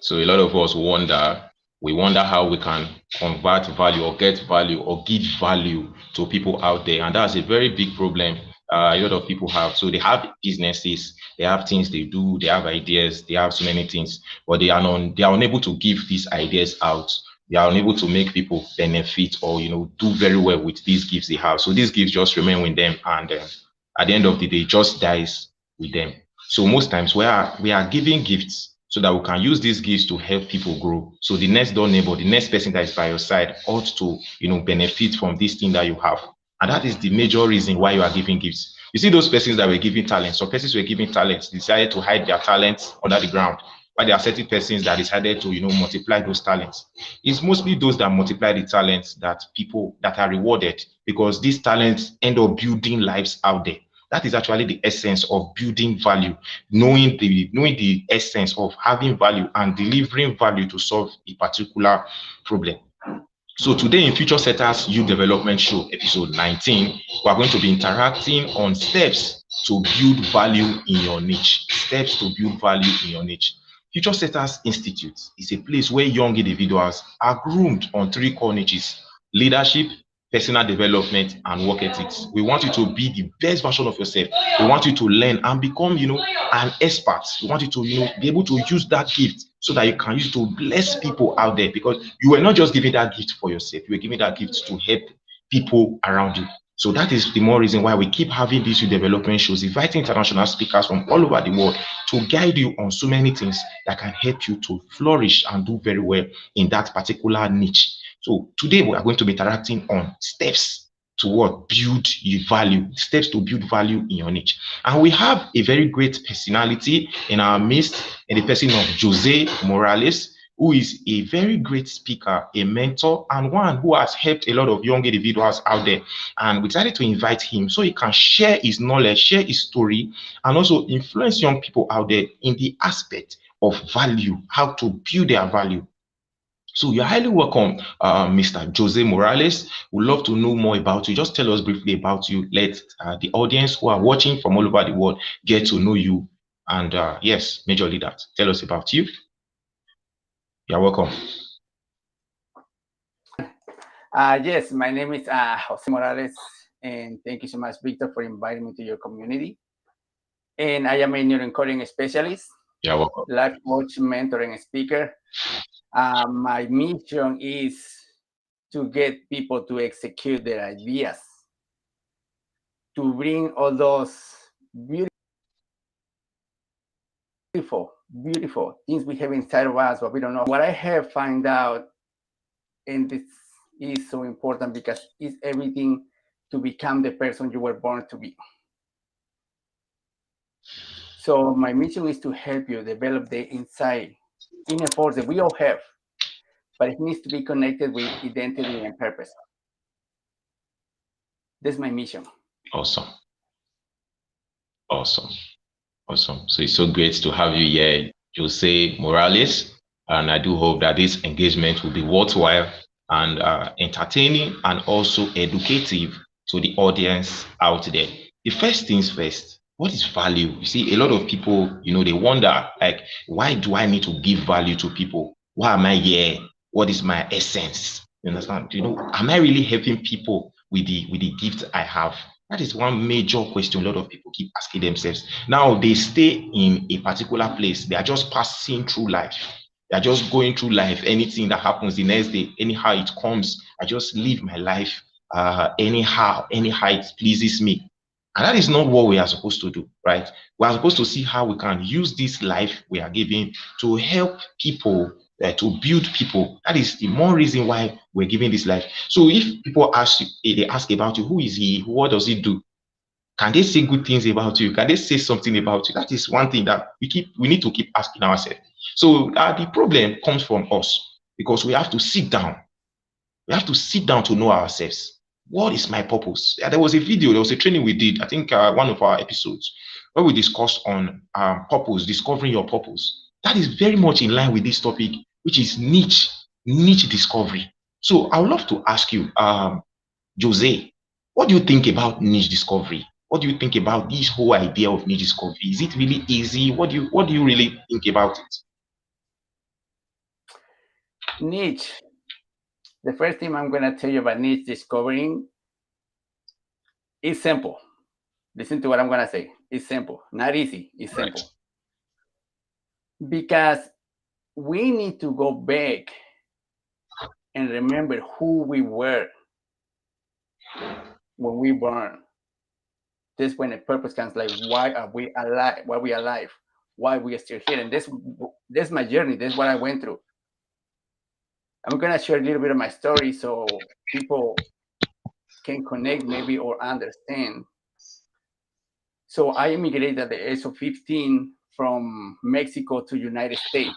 So a lot of us wonder, we wonder how we can convert value or get value or give value to people out there. And that's a very big problem a lot of people have. So they have businesses, they have things they do, they have ideas, they have so many things, but they are unable to give these ideas out. They are unable to make people benefit or do very well with these gifts they have. So these gifts just remain with them, and at the end of the day, just dies with them. So most times we are giving gifts so that we can use these gifts to help people grow. So the next door neighbor, the next person that is by your side ought to, benefit from this thing that you have. And that is the major reason why you are giving gifts. You see those persons that were giving talents, some persons were giving talents, decided to hide their talents under the ground. But there are certain persons that decided to, multiply those talents. It's mostly those that multiply the talents that people that are rewarded, because these talents end up building lives out there. That is actually the essence of building value, knowing the essence of having value and delivering value to solve a particular problem. So today in Future Setters Youth Development Show, episode 19, we are going to be interacting on steps to build value in your niche. Steps to build value in your niche. Future Setters Institute is a place where young individuals are groomed on three core niches: leadership, personal development, and work ethics. We want you to be the best version of yourself. We want you to learn and become, an expert. We want you to, be able to use that gift so that you can use it to bless people out there, because you were not just giving that gift for yourself, you were giving that gift to help people around you. So that is the more reason why we keep having these youth development shows, inviting international speakers from all over the world to guide you on so many things that can help you to flourish and do very well in that particular niche. So today we are going to be interacting on steps to what build your value, steps to build value in your niche. And we have a very great personality in our midst, in the person of Jose Morales, who is a very great speaker, a mentor, and one who has helped a lot of young individuals out there. And we decided to invite him so he can share his knowledge, share his story, and also influence young people out there in the aspect of value, how to build their value. So you're highly welcome, Mr. Jose Morales. We'd love to know more about you. Just tell us briefly about you. Let the audience who are watching from all over the world get to know you. And yes, majorly that. Tell us about you. You're welcome. Yes, my name is Jose Morales, and thank you so much, Victor, for inviting me to your community. And I am a neuroencoding specialist, You're welcome. life coach, mentor, and speaker. My mission is to get people to execute their ideas, to bring all those beautiful things we have inside of us, but we don't know. What I have found out, and this is so important because it's everything to become the person you were born to be. So my mission is to help you develop the inside inner force that we all have, but it needs to be connected with identity and purpose. That's my mission. Awesome. Awesome. Awesome. So it's so great to have you here, Jose Morales. And I do hope that this engagement will be worthwhile and entertaining and also educative to the audience out there. The first things first, what is value? You see, a lot of people, they wonder, like, why do I need to give value to people? Why am I here? What is my essence? You understand? Am I really helping people with the gift I have? That is one major question a lot of people keep asking themselves. Now they stay in a particular place. They are just passing through life. They are just going through life. Anything that happens the next day, anyhow it comes, I just live my life anyhow it pleases me. And that is not what we are supposed to do, right? We are supposed to see how we can use this life we are giving to help people, to build people. That is the more reason why we're giving this life. So if people ask you, they ask about you, who is he? What does he do? Can they say good things about you? Can they say something about you? That is one thing that we need to keep asking ourselves. So the problem comes from us, because we have to sit down. We have to sit down to know ourselves. What is my purpose? There was a training we did, I think one of our episodes, where we discussed on purpose, discovering your purpose. That is very much in line with this topic, which is niche discovery. So I would love to ask you, Jose, what do you think about niche discovery? What do you think about this whole idea of niche discovery? Is it really easy? What do you really think about it? Niche. The first thing I'm going to tell you about niche discovering is simple. Listen to what I'm going to say. It's simple. Not easy. It's Right. simple. Because we need to go back and remember who we were when we born. This when a purpose comes like why are we alive? Why are we alive? Why we are still here? And this my journey. This is what I went through. I'm gonna share a little bit of my story so people can connect maybe or understand. So I immigrated at the age of 15 from Mexico to United States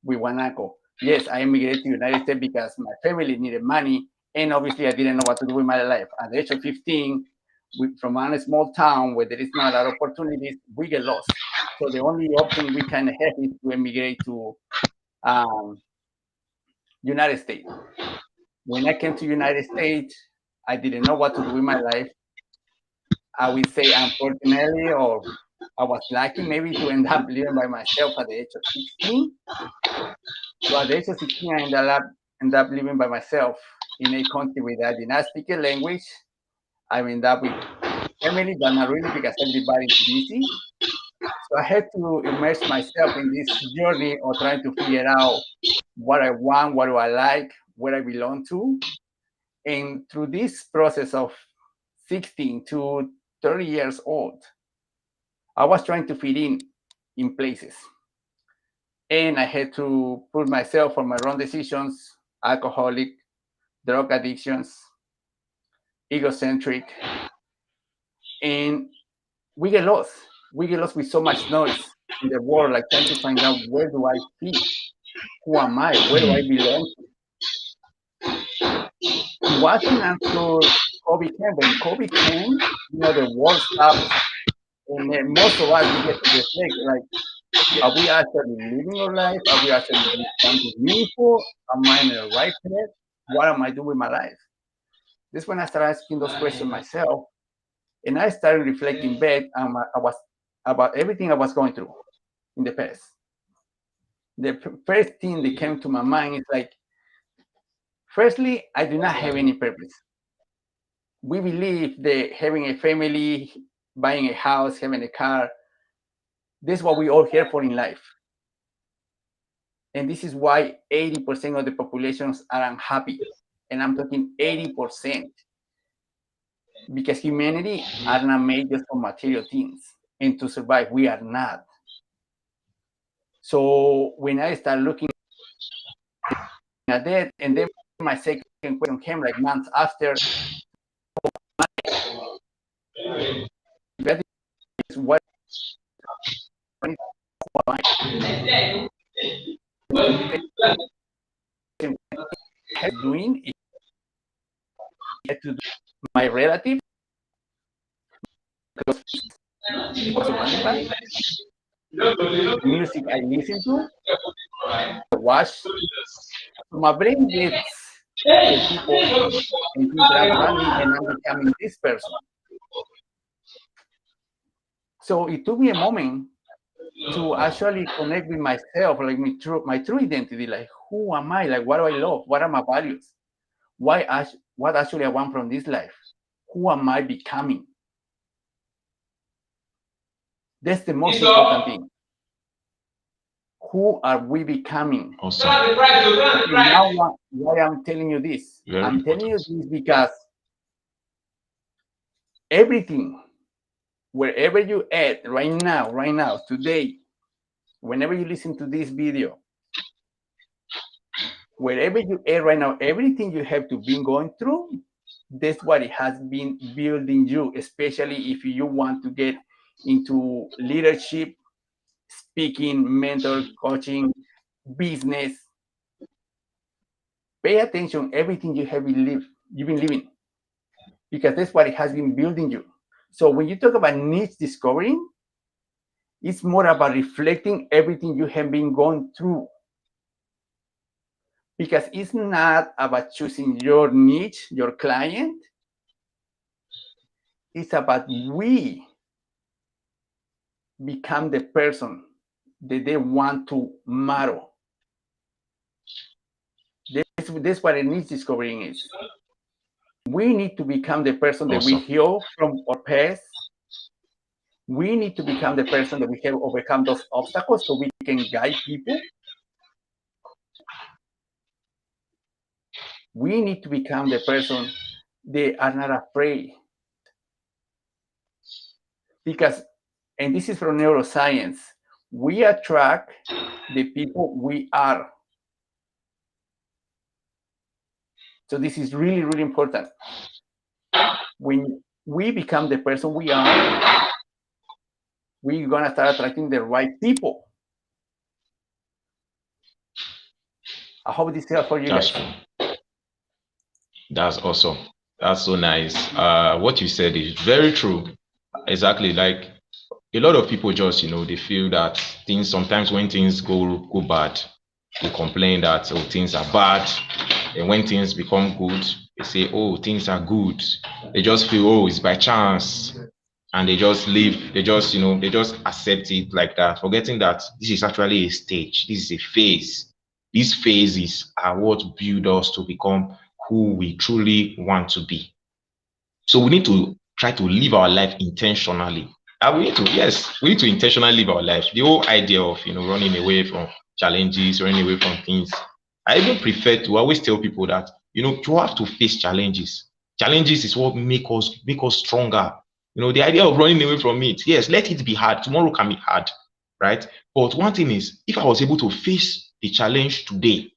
with Guanaco. Yes, I immigrated to United States because my family needed money, and obviously I didn't know what to do with my life. At the age of 15, from a small town where there is not a lot of opportunities, we get lost. So the only option we kind of have is to immigrate to um, United States. When I came to United States, I didn't know what to do with my life. I would say, unfortunately, or I was lucky maybe to end up living by myself at the age of 16. So at the age of 16, I ended up living by myself in a country where I did not speak a language. I ended up with family, but not really because everybody's busy. So I had to immerse myself in this journey of trying to figure out what I want, what do I like, where I belong to. And through this process of 16 to 30 years old, I was trying to fit in places. And I had to put myself on my own decisions, alcoholic, drug addictions, egocentric, and we get lost. We get lost with so much noise in the world, like trying to find out where do I fit? Who am I? Where do I belong to? It wasn't until COVID came. When COVID came, the world stopped, and then most of us we get to reflect like, are we actually living our life? Are we actually doing something meaningful? Am I in the right path? What am I doing with my life? This when I started asking those questions myself, and I started reflecting back I was about everything I was going through in the past. The first thing that came to my mind is like, firstly, I do not have any purpose. We believe that having a family, buying a house, having a car, this is what we all here for in life. And this is why 80% of the populations are unhappy. And I'm talking 80%. Because humanity are not made just for material things. And to survive, we are not. So when I start looking at that, and then my second question came like months after, that is what I'm doing is to do my relative because was surrounded by the music I listen to, I watch. So my brain gets the people and things that are around me, and I'm becoming this person. So it took me a moment to actually connect with myself, like my true identity, like who am I, like what do I love, what are my values, what actually I want from this life, who am I becoming? That's the most important thing. Who are we becoming? Awesome. Okay, now why I'm telling you this? Very I'm telling you important. this because everything, wherever you at right now, today, whenever you listen to this video, wherever you are right now, everything you have to be going through, that's what it has been building you, especially if you want to get into leadership, speaking, mentor, coaching, business. Pay attention everything you've been living, because that's what it has been building you. So when you talk about niche discovering, it's more about reflecting everything you have been going through, because it's not about choosing your niche, your client. It's about we become the person that they want to model. This what it needs discovering is. We need to become the person that we Awesome. heal from our past. We need to become the person that we have overcome those obstacles so we can guide people. We need to become the person they are not afraid. Because, and this is from neuroscience, we attract the people we are. So this is really, really important. When we become the person we are, we're gonna start attracting the right people. I hope this helps for you That's guys. true. That's awesome. That's so nice. What you said is very true. Exactly. Like a lot of people just, they feel that things sometimes when things go bad, they complain that oh things are bad. And when things become good, they say, oh, things are good. They just feel, oh, it's by chance. And they just leave, they just accept it like that, forgetting that this is actually a stage, this is a phase. These phases are what build us to become who we truly want to be. So we need to try to live our life intentionally. And we need to intentionally live our life. The whole idea of running away from challenges, running away from things. I even prefer to always tell people that you have to face challenges. Challenges is what make us stronger. The idea of running away from it, yes, let it be hard. Tomorrow can be hard, right? But one thing is, if I was able to face the challenge today,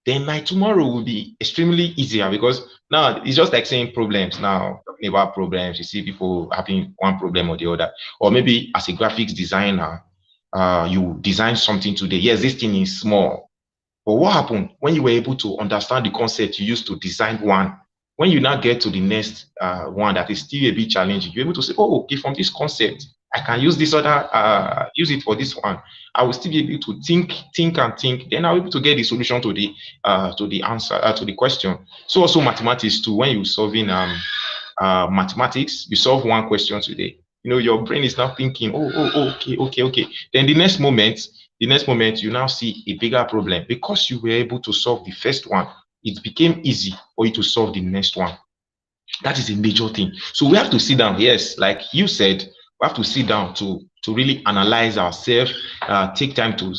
then my tomorrow will be extremely easier because now it's just like saying problems. Now, talking about problems, you see people having one problem or the other. Or maybe as a graphics designer, you design something today. Yes, this thing is small. But what happened when you were able to understand the concept you used to design one? When you now get to the next one that is still a bit challenging, you're able to say, oh, okay, from this concept, I can use this other, use it for this one. I will still be able to think and think. Then I'll be able to get the solution to the answer, to the question. So also mathematics too. When you're solving mathematics, you solve one question today. Your brain is now thinking, okay. Then the next moment, you now see a bigger problem because you were able to solve the first one. It became easy for you to solve the next one. That is a major thing. So we have to sit down. Yes, like you said, we have to sit down to really analyze ourselves, take time to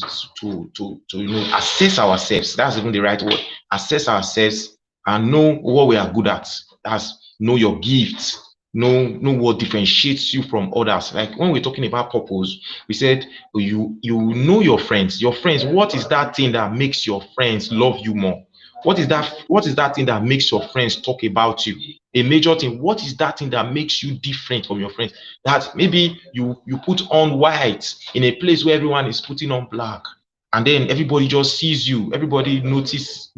assess ourselves. That's even the right word. Assess ourselves and know what we are good at. That's know your gifts. Know what differentiates you from others. Like when we're talking about purpose, we said you know your friends. Your friends, what is that thing that makes your friends love you more? What is that thing that makes your friends talk about you? A major thing. What is that thing that makes you different from your friends? That maybe you put on white in a place where everyone is putting on black, and then everybody just sees you. Everybody notice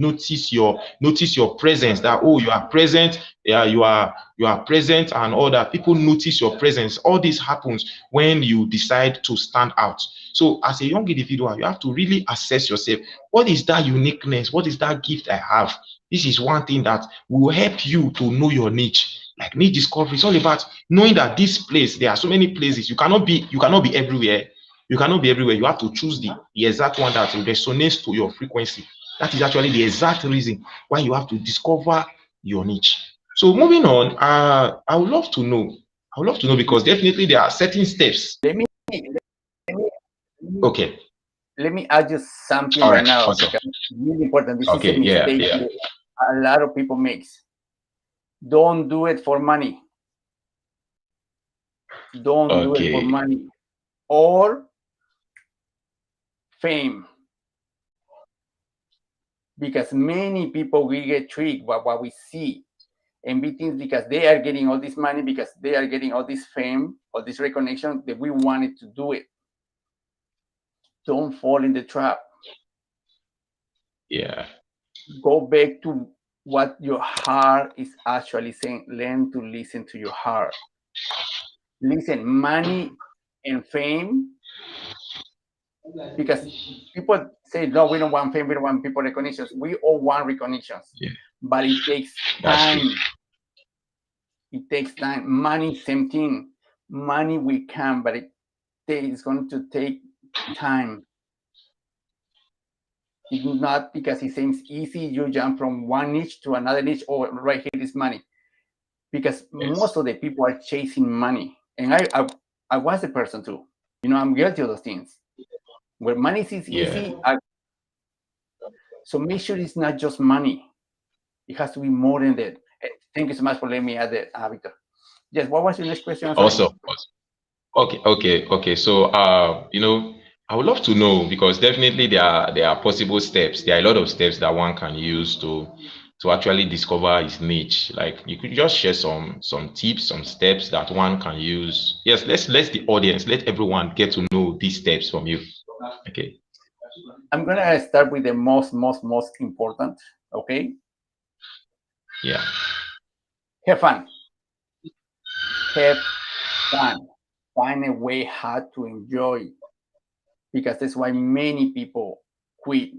your presence. That oh, you are present. Yeah, you are present, and all that. People notice your presence. All this happens when you decide to stand out. So as a young individual, you have to really assess yourself. What is that uniqueness? What is that gift I have? This is one thing that will help you to know your niche. Like niche discovery, it's all about knowing that this place, there are so many places. You cannot be everywhere. You cannot be everywhere. You have to choose the exact one that resonates to your frequency. That is actually the exact reason why you have to discover your niche. So moving on, I would love to know because definitely there are certain steps. Let me let me Okay. let me add you something All right right. now Awesome. because it's really important. This is a Okay. Yeah. mistake Yeah. that a lot of people makes. Don't do it for money. Don't do it for Okay. money or fame. Because many people will get tricked by what we see and be things because they are getting all this money, because they are getting all this fame, all this recognition that we wanted to do it. Don't fall in the trap. Yeah. Go back to what your heart is actually saying. Learn to listen to your heart. Listen, money and fame, because people say, no, we don't want fame, we don't want people recognitions. We all want recognitions, Yeah. but it takes That's true. time. It takes time. Money, same thing. Money we can, but it's going to take time. It's not because it seems easy, you jump from one niche to another niche, or right here is money. Because Yes. most of the people are chasing money. And I was a person too. I'm guilty of those things. Where money is Yeah. easy, so make sure it's not just money. It has to be more than that. Thank you so much for letting me add that, Victor. Yes, what was your next question? I'm sorry. Also, okay. So, I would love to know, because definitely there are possible steps. There are a lot of steps that one can use to actually discover his niche. Like, you could just share some tips, some steps that one can use. Yes, let the audience, let everyone get to know these steps from you. Okay. I'm gonna start with the most important. Okay, Yeah. have fun. Have fun. Find a way how to enjoy, because that's why many people quit.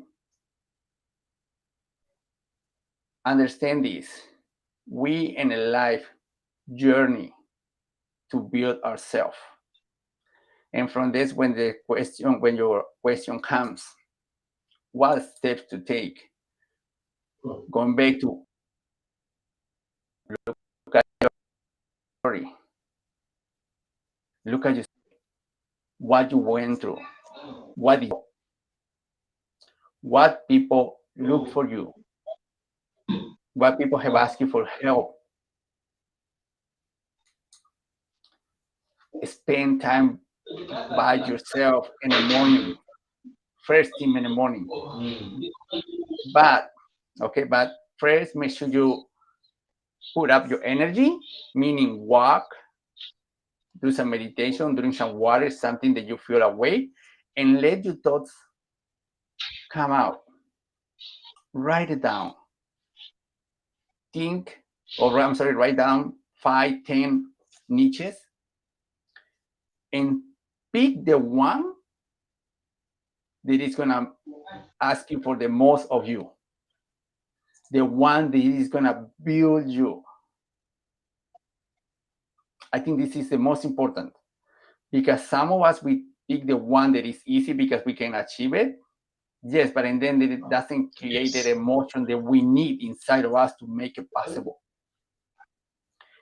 Understand this. We in a life journey to build ourselves. And from this, when your question comes, what steps to take? Going back to look at your story, look at your, what you went through, what people look for you, what people have asked you for help. Spend time by yourself in the morning, first thing in the morning. But but first make sure you put up your energy, meaning walk, do some meditation, drink some water, something that you feel awake, and let your thoughts come out. Write it down. Think, or I'm sorry, write down 5, 10 niches, and pick the one that is gonna ask you for the most of you, the one that is gonna build you. I think this is the most important, because some of us, we pick the one that is easy because we can achieve it. Yes, but and then it doesn't create that Yes. emotion that we need inside of us to make it possible.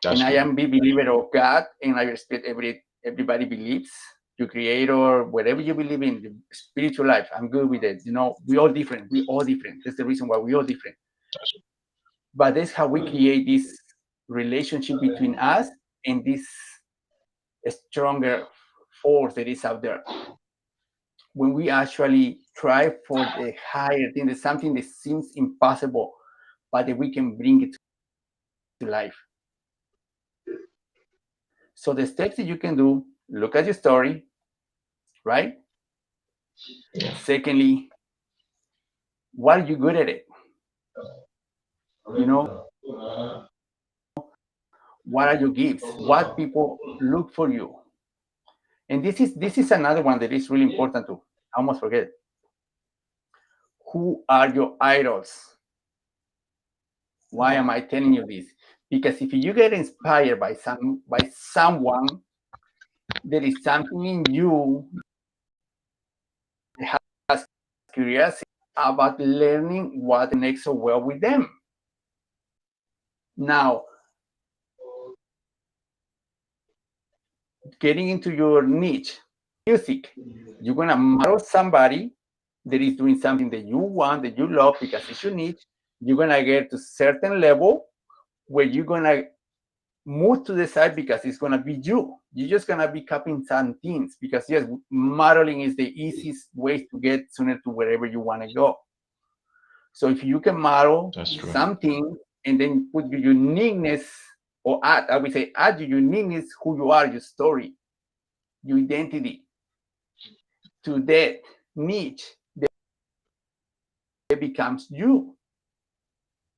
That's And I true. am a big believer of God, and I respect everybody believes, your creator, whatever you believe in, the spiritual life. I'm good with it. We all different. We all different. That's the reason why we all different. That's true. But that's how we create this relationship between us and this stronger force that is out there. When we actually try for the higher thing, there's something that seems impossible, but that we can bring it to life. So the steps that you can do: look at your story, right? Yeah. Secondly, what are you good at it? You know, what are your gifts? What people look for you? And this is another one that is really important too. I almost forget. Who are your idols? Why am I telling you this? Because if you get inspired by someone, there is something in you that has curiosity about learning what connects so well with them. Now, getting into your niche, music, you're gonna model somebody that is doing something that you want, that you love, because it's your niche. You're gonna get to a certain level where you're gonna move to the side because it's gonna be you. You're just gonna be copying some things, because yes, modeling is the easiest way to get sooner to wherever you want to go. So if you can model That's true. something and then put your uniqueness, or add, I would say, add your uniqueness, who you are, your story, your identity to that niche, that becomes you.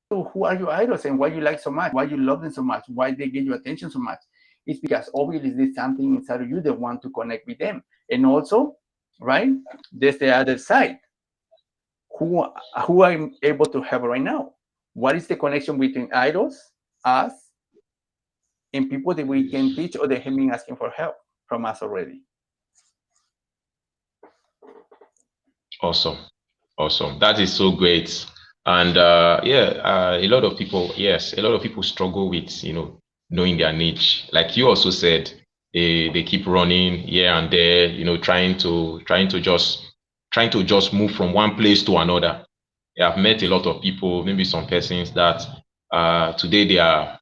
So who are your idols and why you like so much? Why you love them so much? Why they get your attention so much? It's because obviously there's something inside of you that want to connect with them. And also, right, there's the other side. Who who I'm able to have right now? What is the connection between idols, us, and people that we can teach, or they have been asking for help from us already? Awesome. Awesome. That is so great. And a lot of people, yes, a lot of people struggle with, knowing their niche. Like you also said, they keep running here and there, trying to just move from one place to another. I've met a lot of people, maybe some persons that today they are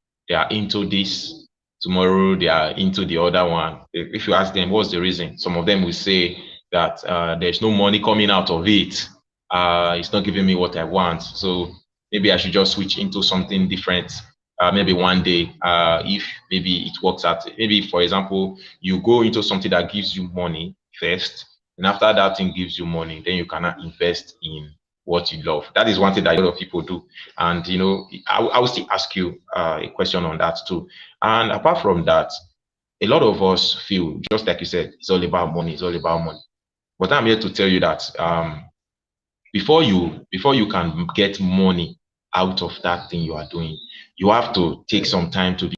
into this, tomorrow they are into the other one. If you ask them what's the reason, some of them will say that there's no money coming out of it. It's not giving me what I want. So maybe I should just switch into something different. Maybe one day, if maybe it works out. Maybe, for example, you go into something that gives you money first, and after that thing gives you money, then you cannot invest in what you love. That is one thing that a lot of people do. And I will still ask you a question on that too. And apart from that, a lot of us feel, just like you said, it's all about money. It's all about money. But I'm here to tell you that before you can get money out of that thing you are doing, you have to take some time to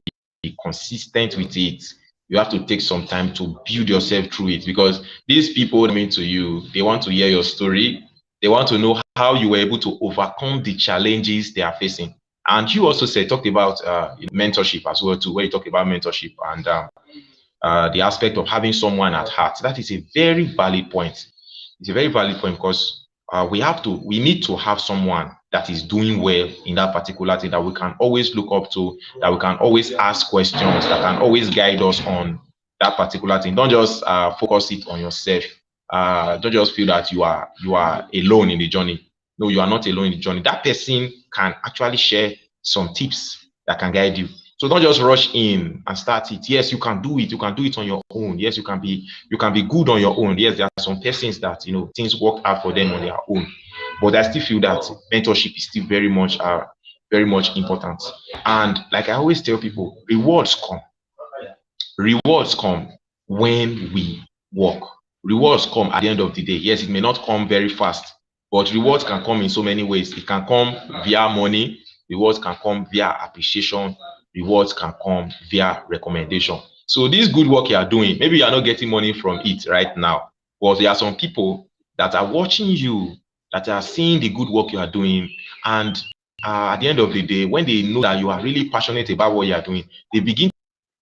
be consistent with it. You have to take some time to build yourself through it, because these people coming to you, they want to hear your story. They want to know how you were able to overcome the challenges they are facing. And you also talked about mentorship as well too, where you talk about mentorship and the aspect of having someone at heart. That is a very valid point. It's a very valid point, because we need to have someone that is doing well in that particular thing, that we can always look up to, that we can always ask questions, that can always guide us on that particular thing. Don't just focus it on yourself. Don't just feel that you are alone in the journey. No, you are not alone in the journey. That person can actually share some tips that can guide you. So don't just rush in and start it. Yes, you can do it. You can do it on your own. Yes, you can be good on your own. Yes, there are some persons that things work out for them on their own. But I still feel that mentorship is still very much important. And like I always tell people, rewards come when we work. Rewards come at the end of the day. Yes, it may not come very fast, but rewards can come in so many ways. It can come via money, rewards can come via appreciation, rewards can come via recommendation. So this good work you are doing, maybe you are not getting money from it right now, but there are some people that are watching you, that are seeing the good work you are doing, and at the end of the day, when they know that you are really passionate about what you are doing, they begin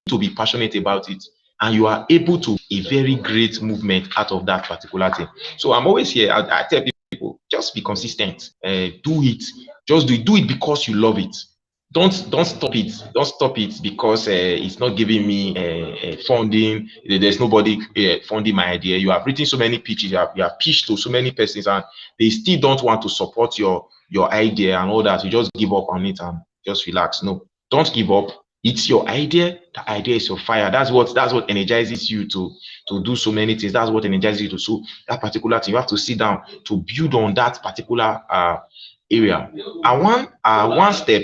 to be passionate about it, and you are able to a very great movement out of that particular thing. So I'm always here. I tell people, just be consistent. Do it. Just do it because you love it. Don't stop it. Don't stop it because it's not giving me funding. There's nobody funding my idea. You have written so many pitches. You have pitched to so many persons, and they still don't want to support your idea and all that. You just give up on it and just relax. No, don't give up. It's your idea. The idea is your fire. That's what energizes you to do so many things. That's what energizes you to so that particular thing. You have to sit down to build on that particular area. And one step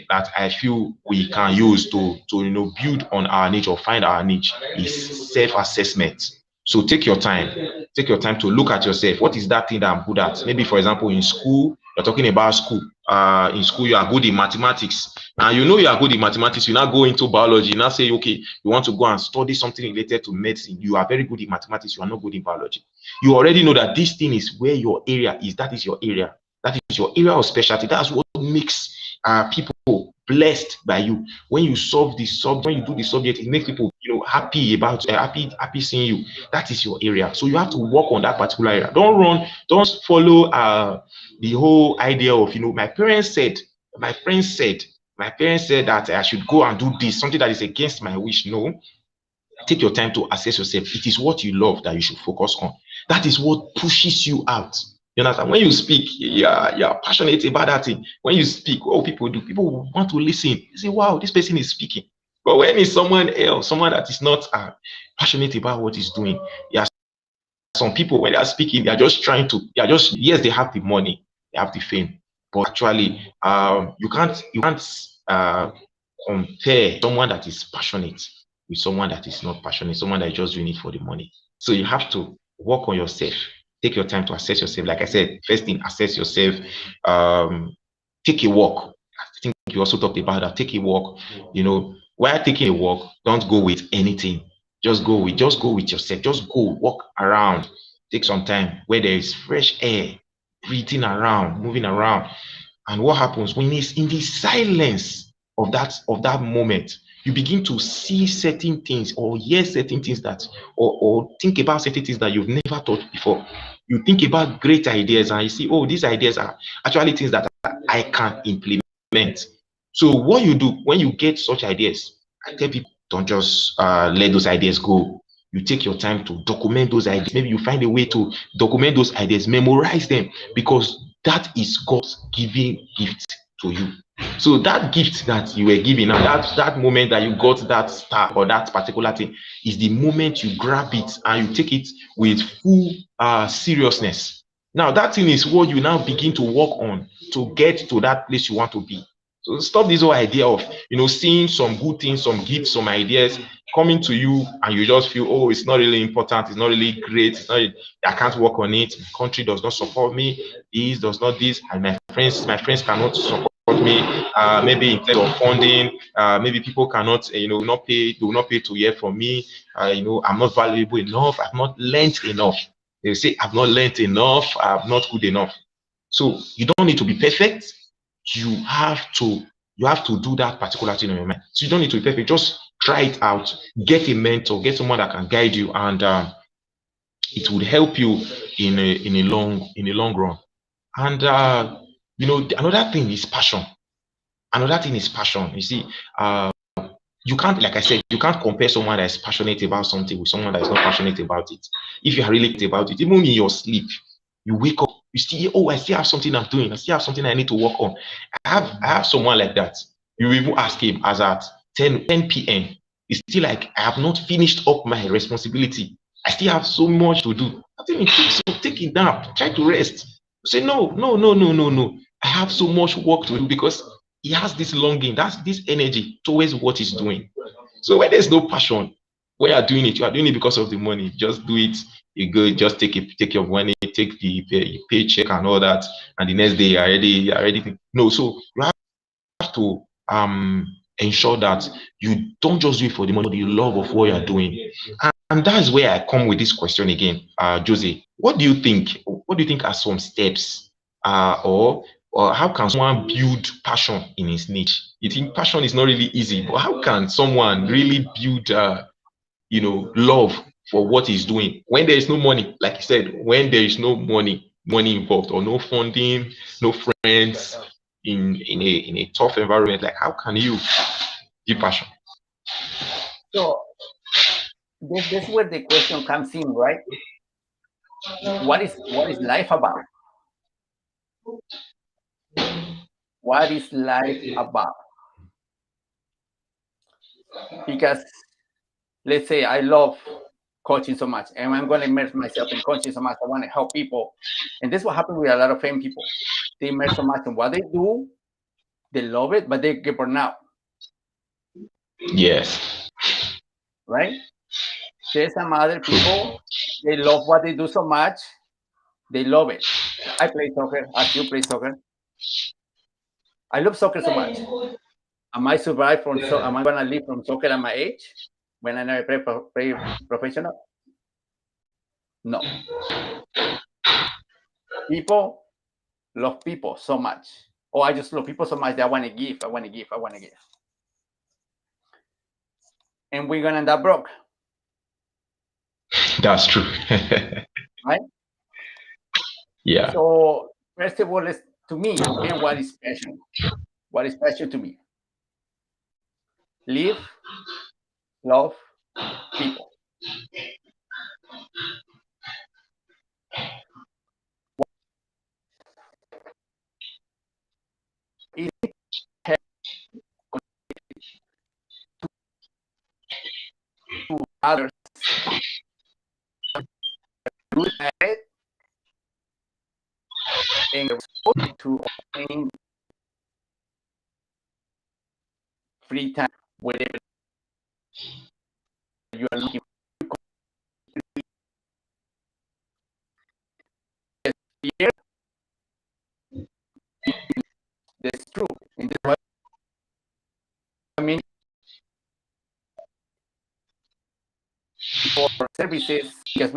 that I feel we can use to build on our niche or find our niche is self-assessment. So take your time to look at yourself. What is that thing that I'm good at? Maybe, for example, in school, you're talking about school. In school, you are good in mathematics, and you are good in mathematics. You now go into biology. You now say, okay, you want to go and study something related to medicine. You are very good in mathematics. You are not good in biology. You already know that this thing is where your area is. That is your area. That is your area of specialty. That's what makes people blessed by you. When you solve the subject, when you do the subject, it makes people happy about happy seeing you. That is your area. So you have to work on that particular area. Don't run. Don't follow the whole idea of my parents said, my friends said, my parents said that I should go and do this, something that is against my wish. No, take your time to assess yourself. It is what you love that you should focus on. That is what pushes you out. You understand? When you speak, you're passionate about that thing. When you speak, what people do, people want to listen. You say, wow, this person is speaking. But when it's someone else, someone that is not passionate about what he's doing, yeah, some people, when they are speaking, they are just yes, they have the money, they have the fame, but actually, you can't uh, compare someone that is passionate with someone that is not passionate, someone that is just doing it for the money. So you have to work on yourself. Take your time to assess yourself. Like I said, first thing, assess yourself. Um, Take a walk. I think you also talked about that. Take a walk. While taking a walk, don't go with anything. Just go with yourself. Just go walk around. Take some time where there is fresh air, breathing around, moving around. And what happens when it's in the silence of that moment, you begin to see certain things or hear certain things that or think about certain things that you've never thought before. You think about great ideas and you see, oh, these ideas are actually things that I can implement. So what you do when you get such ideas, I tell people, don't just let those ideas go. You take your time to document those ideas. Maybe you find a way to document those ideas, memorize them, because that is God's giving gift to you. So that gift that you were given, and that moment that you got that star or that particular thing, is the moment you grab it and you take it with full seriousness. Now that thing is what you now begin to work on to get to that place you want to be. So stop this whole idea of seeing some good things, some gifts, some ideas coming to you, and you just feel, oh, it's not really important, it's not really great, it's not, I can't work on it. My country does not support me. This does not this, and my friends cannot support me. Maybe in terms of funding, maybe people cannot, not pay. They will not pay to hear from me. I'm not valuable enough. I've not learned enough. They say I've not learned enough. I'm not good enough. So you don't need to be perfect. You have to do that particular thing in your mind. So you don't need to be perfect. Just try it out. Get a mentor. Get someone that can guide you, and it would help you in a long run. And another thing is passion. Another thing is passion. You see, you can't, like I said, you can't compare someone that is passionate about something with someone that is not passionate about it. If you are really about it, even in your sleep, you wake up, you still, oh, I still have something I'm doing. I still have something I need to work on. I have someone like that. You even ask him as at 10 p.m. It's still like, I have not finished up my responsibility. I still have so much to do. I think take it down. Try to rest. Say, no, no, no, no, no, no. I have so much work to do, because he has this longing, that's this energy towards what he's doing. So when there's no passion, when you are doing it because of the money. Just do it. You go, just take your money, take the paycheck and all that, and the next day you're already. No, so you have to ensure that you don't just do it for the money, but the love of what you're doing. And that's where I come with this question again, Jose. What do you think? What do you think are some steps, or how can someone build passion in his niche? You think passion is not really easy, but how can someone really build, love for what he's doing when there is no money? Like you said, when there is no money involved, or no funding, no friends, in a tough environment, like how can you give passion? So this is where the question comes in, right? What is life about? What is life about? Because let's say I love coaching so much, and I'm going to immerse myself in coaching so much. I want to help people, and this is what happens with a lot of famous people. They immerse so much in what they do, they love it, but they get burned out, Yes. right? There's some other people, they love what they do so much, they love it. I play soccer, as you play soccer. I love soccer so much. Am I survive from so? Am I gonna live from soccer at my age when I never play professional? No. People love people so much. Oh, I just love people so much that I want to give. I want to give. I want to give. And we're gonna end up broke, That's true. right? Yeah. So first of all, let's to me, okay, what is passion? What is passion to me? Live, love, people. It helps others good at it and to obtain free time, whatever you are looking for. Here, that's true. And that's what I mean for services because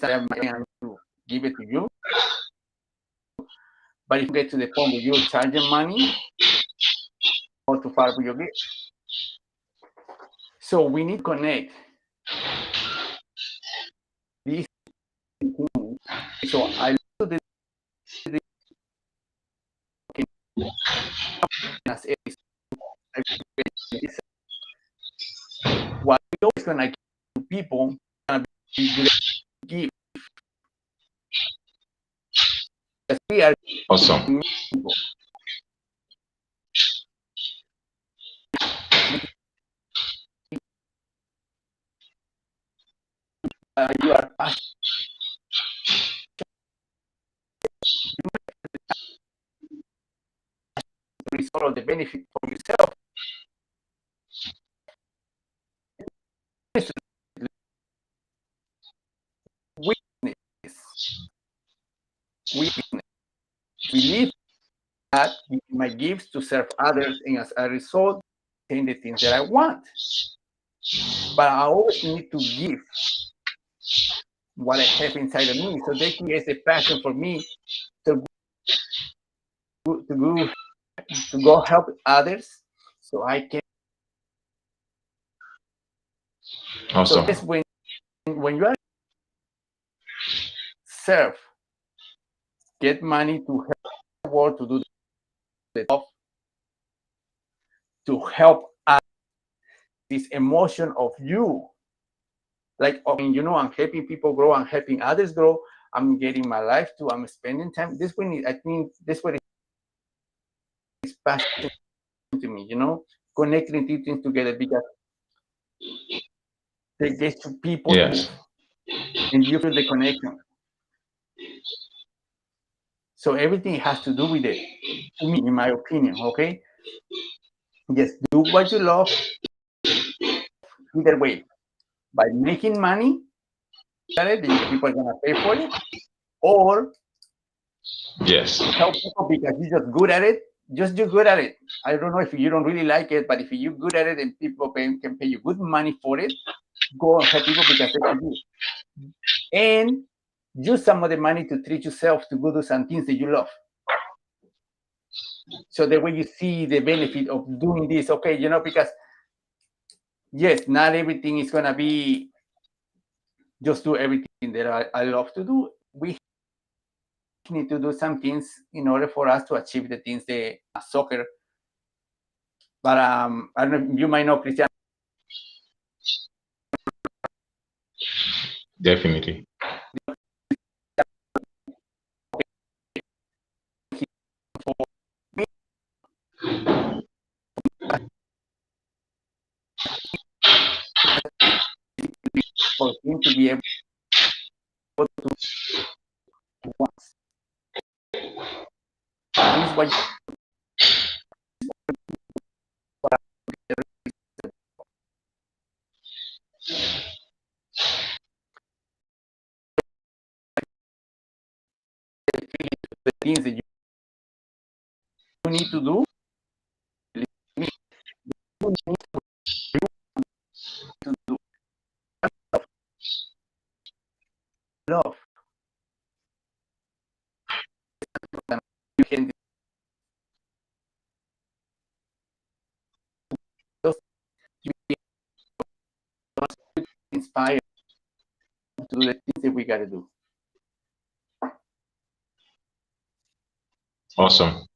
and to give it to you. But if you get to the point where you're charging money, or too far will you get? So we need to connect these things. So I do this as what we always gonna give to people gonna be good at give. Because we are Awesome. people. You are passionate to resolve the benefit for yourself. Weakness. Weakness. Believe that my gifts to serve others, and as a result, obtain the things that I want. But I always need to give what I have inside of me. So that creates a passion for me to go help others, so I can. Awesome. So that's when you are serve, get money to help the world to do the stuff, to help us, this emotion of you. Like, I'm helping people grow, I'm helping others grow, I'm getting my life too, I'm spending time. This one, I think, this what is passion to me, connecting two things together, because they get to people, Yes. and you feel the connection. So everything has to do with it, to me, in my opinion, okay? Just do what you love, either way, by making money, people are gonna pay for it, or Yes. help people because you're just good at it. Just you're good at it. I don't know if you don't really like it, but if you're good at it and people can pay you good money for it, go and help people because they can do it. And use some of the money to treat yourself, to go do some things that you love. So that way you see the benefit of doing this, okay, because yes, not everything is gonna be just do everything that I love to do. We need to do some things in order for us to achieve the things that soccer. But I don't know, you might know Cristiano. Definitely. For him to be able to once. This is what the things that you need to do. You need to do love. You can just inspire to do the things that we gotta do. Awesome.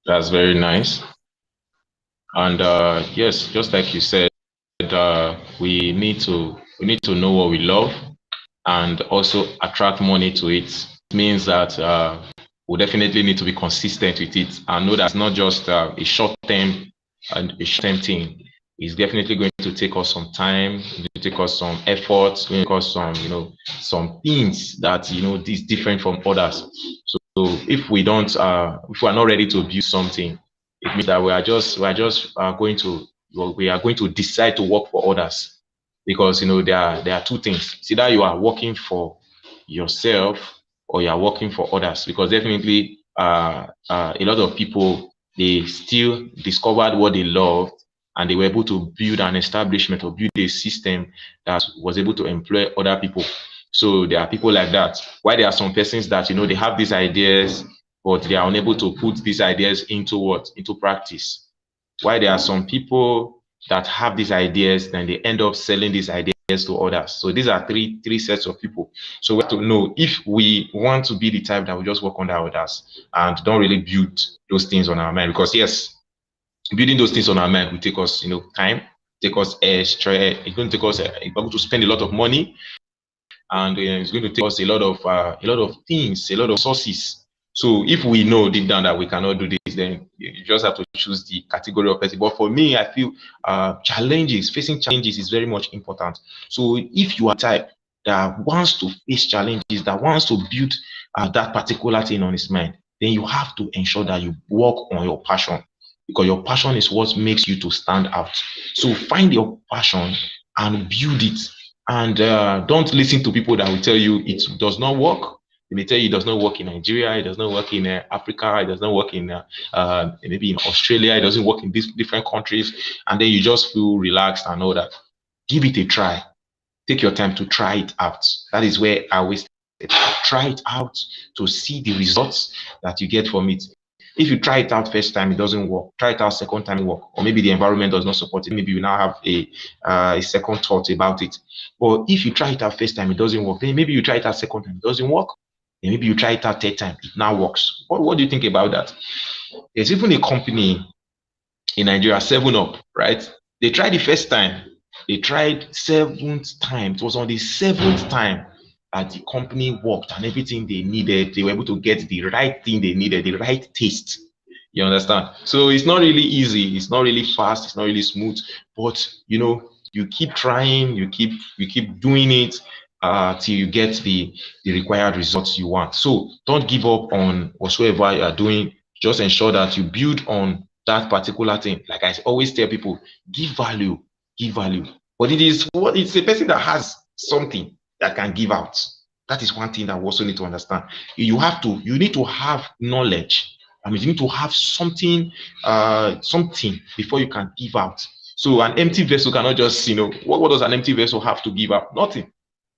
That's very nice. And yes, just like you said, we need to know what we love and also attract money to it. It means that we definitely need to be consistent with it and know that's not just a short-term thing. It's definitely going to take us some time, to take us some effort, to take us some things that is different from others. So if we don't, if we are not ready to build something, it means that we are just going to decide to work for others, because there are two things. It's either you are working for yourself or you are working for others, because definitely a lot of people, they still discovered what they love and they were able to build an establishment or build a system that was able to employ other people. So there are people like that. Why there are some persons that, you know, they have these ideas, but they are unable to put these ideas into what? Into practice. Why there are some people that have these ideas, then they end up selling these ideas to others. So these are three sets of people. So we have to know if we want to be the type that will just work under others and don't really build those things on our mind. Because yes, building those things on our mind will take us, you know, time, take us extra. It's going to take us. We're going to spend a lot of money, and it's going to take us a lot of things, a lot of sources. So if we know deep down that we cannot do this, then you just have to choose the category of person. But for me, I feel facing challenges is very much important. So if you are type that wants to face challenges, that wants to build that particular thing on his mind, then you have to ensure that you work on your passion, because your passion is what makes you to stand out. So find your passion and build it, and don't listen to people that will tell you it does not work. They may tell you it does not work in Nigeria, it does not work in Africa, it does not work in maybe in Australia, it doesn't work in these different countries, and then you just feel relaxed and all that. Give it a try. Take your time to try it out. That is where I always try it out to see the results that you get from it. If you try it out first time, it doesn't work. Try it out second time, it work. Or maybe the environment does not support it. Maybe you now have a second thought about it. But if you try it out first time, it doesn't work. Then maybe you try it out second time, it doesn't work. Then maybe you try it out third time, it now works. What do you think about that? There's even a company in Nigeria, 7 Up, right? They tried the first time. They tried seventh time. It was on the seventh time that the company worked and everything they needed. They were able to get the right thing they needed, the right taste. You understand? So it's not really easy. It's not really fast. It's not really smooth. But you know, you keep trying. You keep doing it till you get the required results you want. So don't give up on whatsoever you are doing. Just ensure that you build on that particular thing. Like I always tell people, give value, give value. But it's a person that has something that can give out. That is one thing that we also need to understand. You need to have knowledge. I mean, you need to have something before you can give out. So an empty vessel cannot just, what does an empty vessel have to give out? Nothing.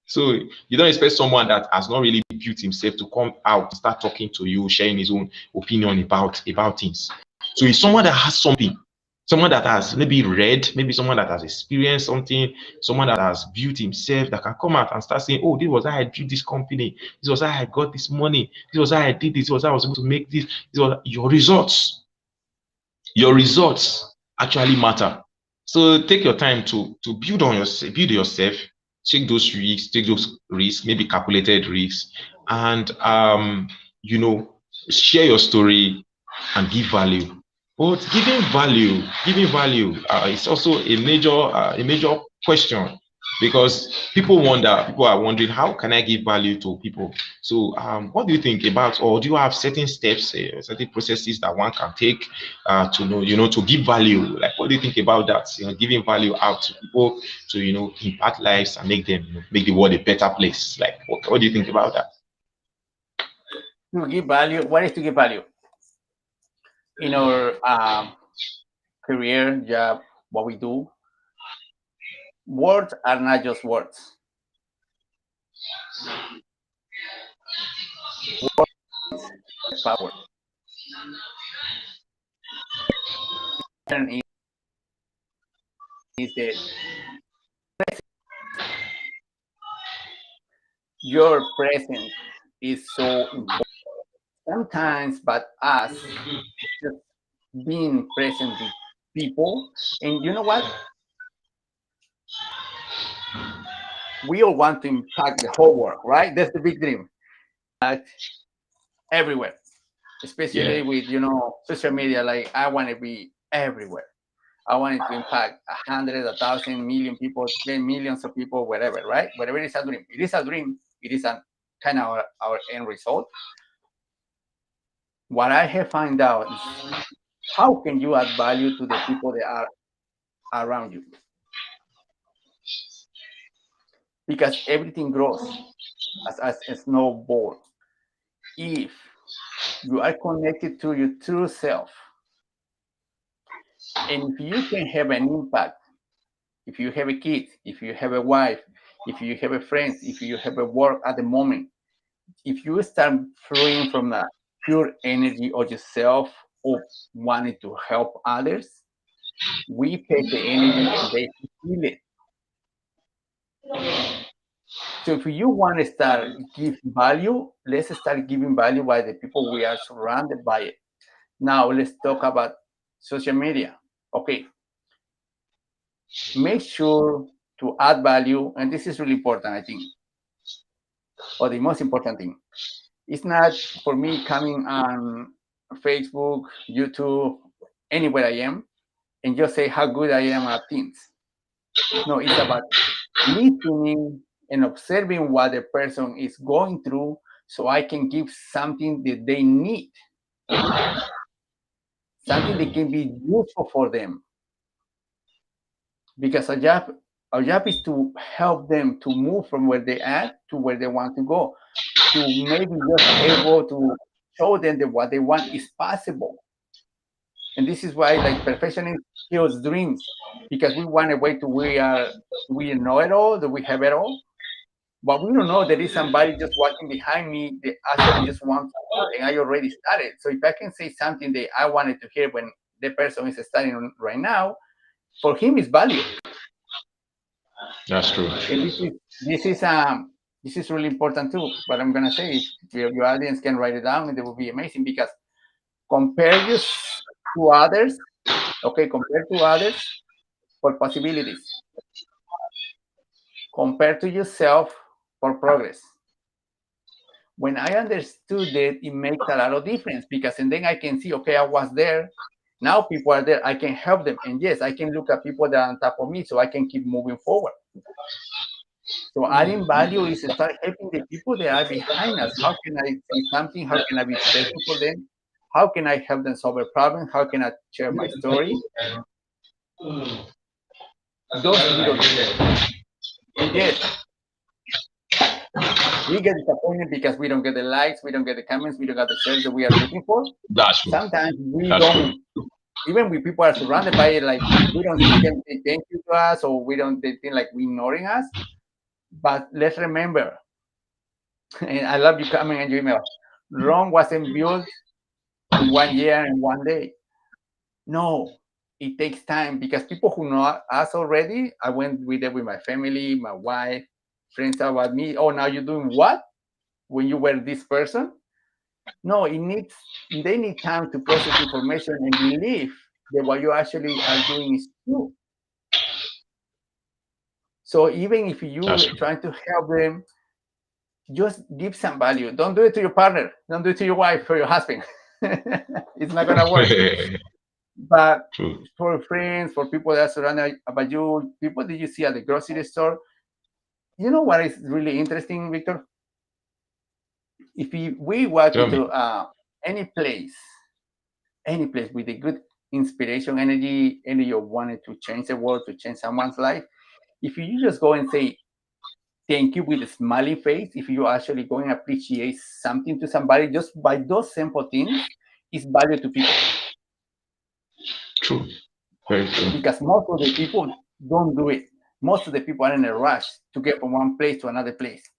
So you don't expect someone that has not really built himself to come out, start talking to you, sharing his own opinion about things. So it's someone that has something, someone that has maybe read, maybe someone that has experienced something, someone that has built himself, that can come out and start saying, oh, this was how I built this company, this was how I got this money, this was how I did this was how I was able to make this. This was your results. Your results actually matter. So take your time to build on yourself, build yourself, take those risks, maybe calculated risks, and share your story and give value. But giving value is also a major question, because people are wondering, how can I give value to people? So what do you think about, or do you have certain steps, certain processes that one can take to to give value? Like, what do you think about that? Giving value out to people to impact lives and make them make the world a better place. Like, what do you think about that? To give value. What is to give value? In our career, job, what we do, words are not just words. Words have power. And is that your presence is so important sometimes, but us just being present with people. And you know what? We all want to impact the whole world, right? That's the big dream. Everywhere, especially Yeah. with social media. Like, I want to be everywhere. I want it to impact 100, 1,000, million people, 10 millions of people, whatever, right? Whatever it is a dream. It is a dream. It is a kind of our end result. What I have found out is, how can you add value to the people that are around you? Because everything grows as a snowball. If you are connected to your true self, And if you can have an impact, if you have a kid, if you have a wife, if you have a friend, if you have a work at the moment, if you start flowing from the pure energy of yourself of wanting to help others, we take the energy and they feel it. So if you want to start give value, let's start giving value by the people we are surrounded by it. Now let's talk about social media. Okay, make sure to add value, and this is really important, I think, or the most important thing. It's not for me coming on Facebook, YouTube, anywhere I am, and just say how good I am at things. No, it's about listening and observing what the person is going through so I can give something that they need, something that can be useful for them. Because our job is to help them to move from where they at to where they want to go, to maybe just able to show them that what they want is possible. And this is why like perfectionism kills dreams, because we want to wait till we know it all, that we have it all. But we don't know there is somebody just walking behind me that actually just wants to start, and I already started. So if I can say something that I wanted to hear when the person is starting right now, for him is value. That's true. And this is really important too. But I'm gonna say, if your audience can write it down, it will be amazing, because compare you to others. Okay, compare to others for possibilities. Compare to yourself for progress. When I understood that, it makes a lot of difference, because and then I can see, okay, I was there. Now people are there. I can help them, and yes, I can look at people that are on top of me, so I can keep moving forward. So adding value is to start helping the people that are behind us. How can I say something? How can I be present for them? How can I help them solve a problem? How can I share my story? Those little things. And yes, we get disappointed because we don't get the likes, we don't get the comments, we don't get the shares that we are looking for. That's true. Sometimes we That's true. don't, even when people are surrounded by it, like we don't see them say thank you to us, or we don't, they think like we ignoring us. But let's remember, and I love you coming and your email. Rome wasn't built in 1 year and 1 day. No, it takes time, because people who know us already, I went with it with my family, my wife, friends about me. Oh, now you're doing what? When you were this person? No, they need time to process information and believe that what you actually are doing is true. So even if you That's are trying to help them, just give some value. Don't do it to your partner. Don't do it to your wife or your husband. It's not gonna work. true. But True. for friends, for people that surround about you, people that you see at the grocery store, you know what is really interesting, Victor? If we walk Tell me. into any place with a good inspiration, energy of wanting to change the world, to change someone's life, if you just go and say thank you with a smiley face, if you actually go and appreciate something to somebody just by those simple things, is value to people. True. Very true. Because most of the people don't do it. Most of the people are in a rush to get from one place to another place.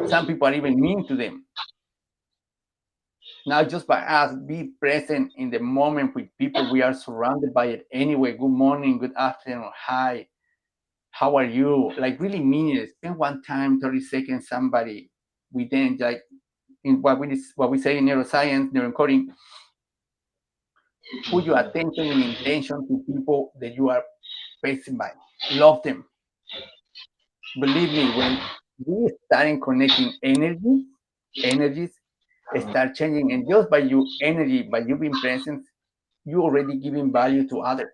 Some people are even mean to them. Now, just by us be present in the moment with people, we are surrounded by it anyway. Good morning, good afternoon, hi, how are you? Like really meaning it. Spend one time, 30 seconds, somebody. We then like in what we say in neuroscience, neuroencoding, put your attention and intention to people that you are facing by. Love them. Believe me, when we start connecting energies start changing, and just by your energy, by you being present, you already giving value to others.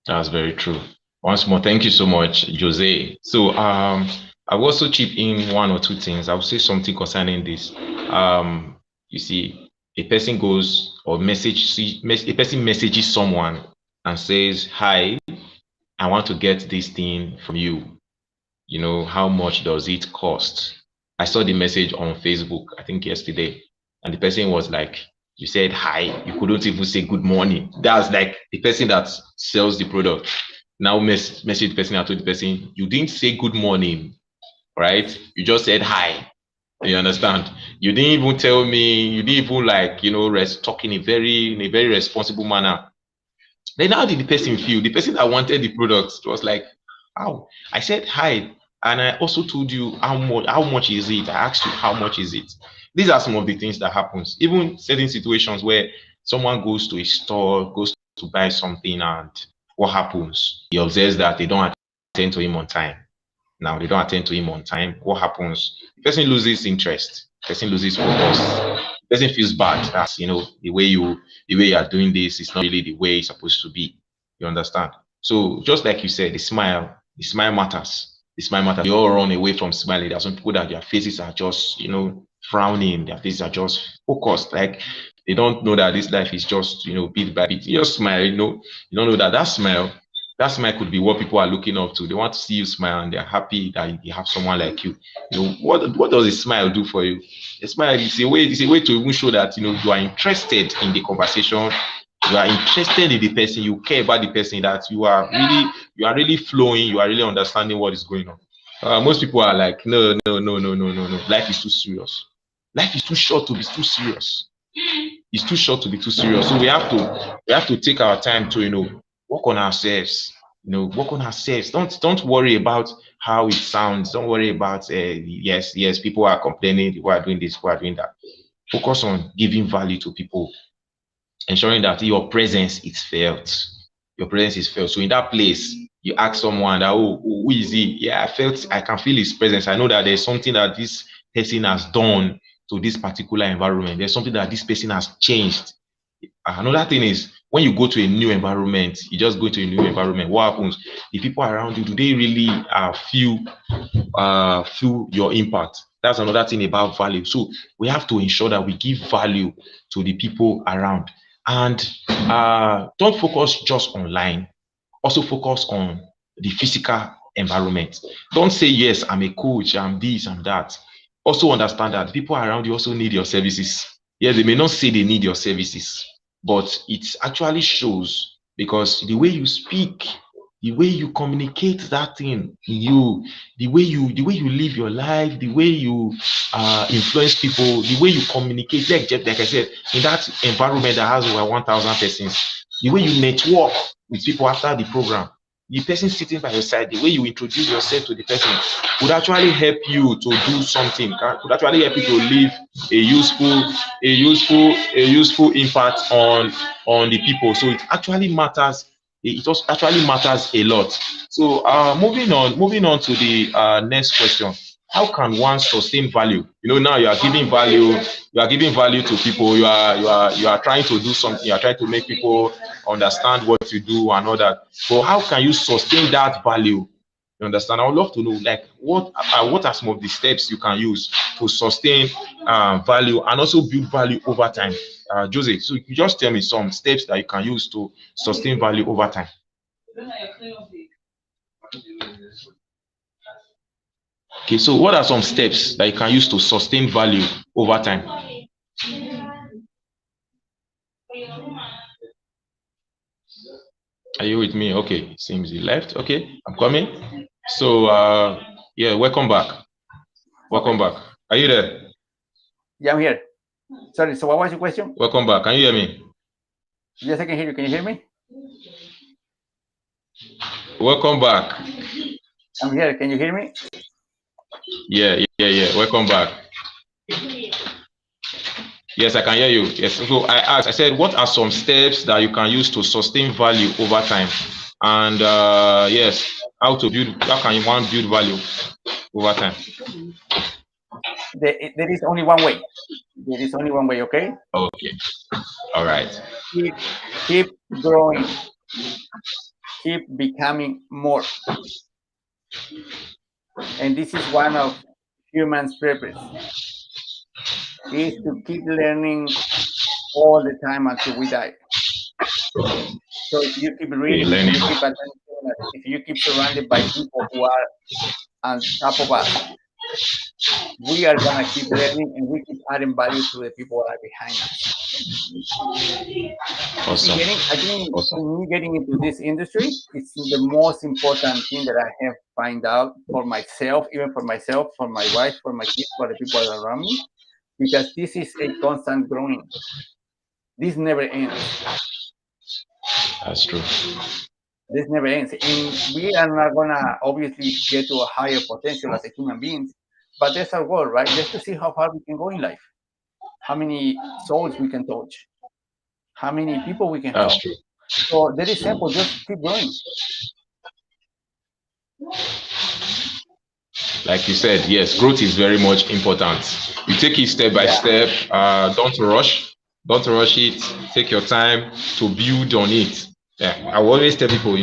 That's very true. Once more, thank you so much, Jose. So I'll also chip in one or two things. I'll say something concerning this. You see, a person goes or a person messages someone and says, "Hi, I want to get this thing from you. You know, how much does it cost?" I saw the message on Facebook, I think yesterday. and the person was like, you said hi, you couldn't even say good morning. That's like the person that sells the product now message the person. I told the person, you didn't say good morning, right? You just said hi. You understand? You didn't even tell me, you didn't even like, talk in a very responsible manner. Then how did the person feel? The person that wanted the product was like, how? I said hi. And I also told you how much is it? I asked you how much is it? These are some of the things that happens. Even certain situations where someone goes to a store, goes to buy something, and what happens? He observes that they don't attend to him on time. Now they don't attend to him on time. What happens? The person loses interest. The person loses focus. The person feels bad. That's the way you are doing this is not really the way it's supposed to be. You understand? So just like you said, the smile matters. The smile matters. They all run away from smiling. There are some people that their faces are just, frowning. Their faces are just focused. Like they don't know that this life is just, bit by bit. You just smile, you don't know that smile could be what people are looking up to. They want to see you smile and they're happy that you have someone like you. What does a smile do for you? A smile is a way to even show that you are interested in the conversation, you are interested in the person, you care about the person, that you are really flowing, you are really understanding what is going on. Most people are like, no, no, no, no, no, no, no. Life is too serious. Life is too short to be too serious. It's too short to be too serious. So we have to take our time to work on ourselves. Work on ourselves. Don't worry about how it sounds. Don't worry about yes, people are complaining, people are doing this, people are doing that. Focus on giving value to people, ensuring that your presence is felt. Your presence is felt. So in that place, you ask someone that, oh, who is he? Yeah, I can feel his presence. I know that there's something that this person has done to this particular environment. There's something that this person has changed. Another thing is when you go to a new environment, you just go to a new environment. What happens? The people around you, do they really feel your impact? That's another thing about value. So we have to ensure that we give value to the people around, and don't focus just online. Also focus on the physical environment. Don't say, yes, I'm a coach, I'm this, I'm that. Also understand that people around you also need your services. Yes, they may not say they need your services, but it actually shows, because the way you speak, the way you communicate that thing in you, the way you live your life, the way you influence people, the way you communicate, like I said, in that environment that has over 1,000 persons, the way you network with people after the program, the person sitting by your side, the way you introduce yourself to the person would actually help you to do something, could actually help you to leave a useful impact on the people. So it actually matters. It also actually matters a lot. So moving on to the next question. How can one sustain value? Now you are giving value to people. You are trying to do something. You are trying to make people understand what you do and all that. So how can you sustain that value? You understand? I would love to know, like, what are some of the steps you can use to sustain value and also build value over time? Jose, so you just tell me some steps that you can use to sustain value over time. Okay, so what are some steps that you can use to sustain value over time? Are you with me? Okay, seems you left. Okay, I'm coming. So, yeah, welcome back. Welcome Okay. back. Are you there? Yeah, I'm here. Sorry. So what was your question? Welcome back. Can you hear me? Yes, I can hear you. Can you hear me? Welcome back. I'm here. Can you hear me? Yeah, yeah, yeah. Welcome back. Yes, I can hear you. Yes. So I said, what are some steps that you can use to sustain value over time? And yes, how can one build value over time? There is only one way. There is only one way. Okay. Okay. All right. Keep, keep growing. Keep becoming more. And this is one of humans' purpose, is to keep learning all the time until we die. So if you keep Okay, reading, if learning. you keep attention, if you keep surrounded by people who are on top of us, we are gonna keep learning and we keep adding value to the people that are behind us. You see, Awesome. I think Awesome. for me, getting into this industry, it's the most important thing that I have find out for myself, even for myself, for my wife, for my kids, for the people around me, because this is a constant growing. This never ends. That's true. This never ends. And we are not gonna obviously get to a higher potential as a human beings, but that's our goal, right? Just to see how far we can go in life, how many souls we can touch, how many people we can That's help. true. So that is simple. Just keep growing. Like you said, yes, growth is very much important. You take it step by Yeah. step. Don't rush. Don't rush it. Take your time to build on it. Yeah, I will always tell people,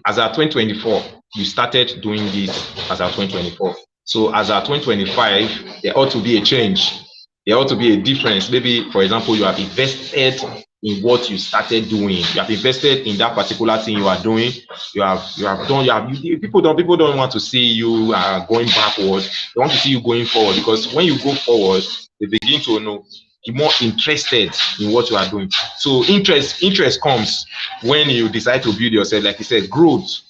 as at 2024, you started doing this as at 2024. So as at 2025, there ought to be a change. There ought to be a difference. Maybe, for example, you have invested in what you started doing. You have invested in that particular thing you are doing. People don't want to see you going backward. They want to see you going forward, because when you go forward, they begin to be more interested in what you are doing. So interest comes when you decide to build yourself. Like you said, growth,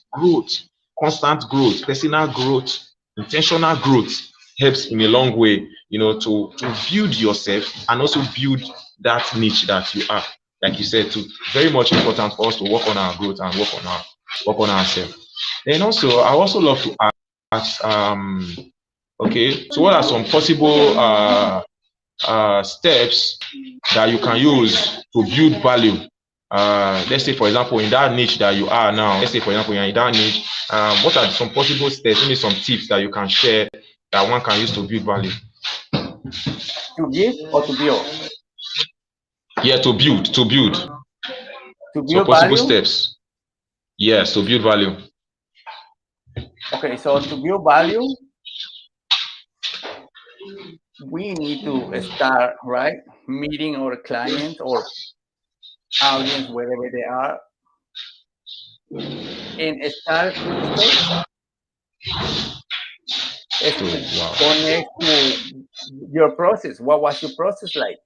constant growth, personal growth, intentional growth helps in a long way, to build yourself and also build that niche that you are. Like you said, too, very much important for us to work on our growth and work on ourselves. And also, I also love to ask, okay, so what are some possible steps that you can use to build value? Let's say, for example, in that niche that you are now, let's say, for example, you're in that niche, what are some possible steps, maybe some tips that you can share that one can use to build value? To give or to build? Yeah, to build. To So build possible value? steps. Yes, to build value. Okay, so to build value, we need to start, right, meeting our clients or audience, wherever they are, and start with the story. It's So, to wow. connect to your process. What was your process like?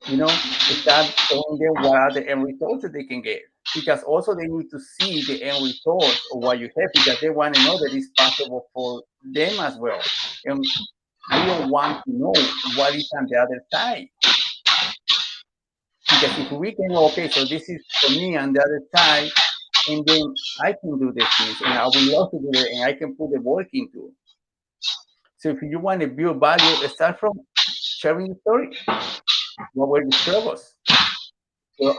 Start showing them what are the end results that they can get. Because also they need to see the end results of what you have, because they want to know that it's possible for them as well. And we all want to know what is on the other side. Because if we can, okay, so this is for me on the other side, and then I can do these things, and I would love to do it, and I can put the work into. So if you want to build value, start from sharing the story. What were the struggles?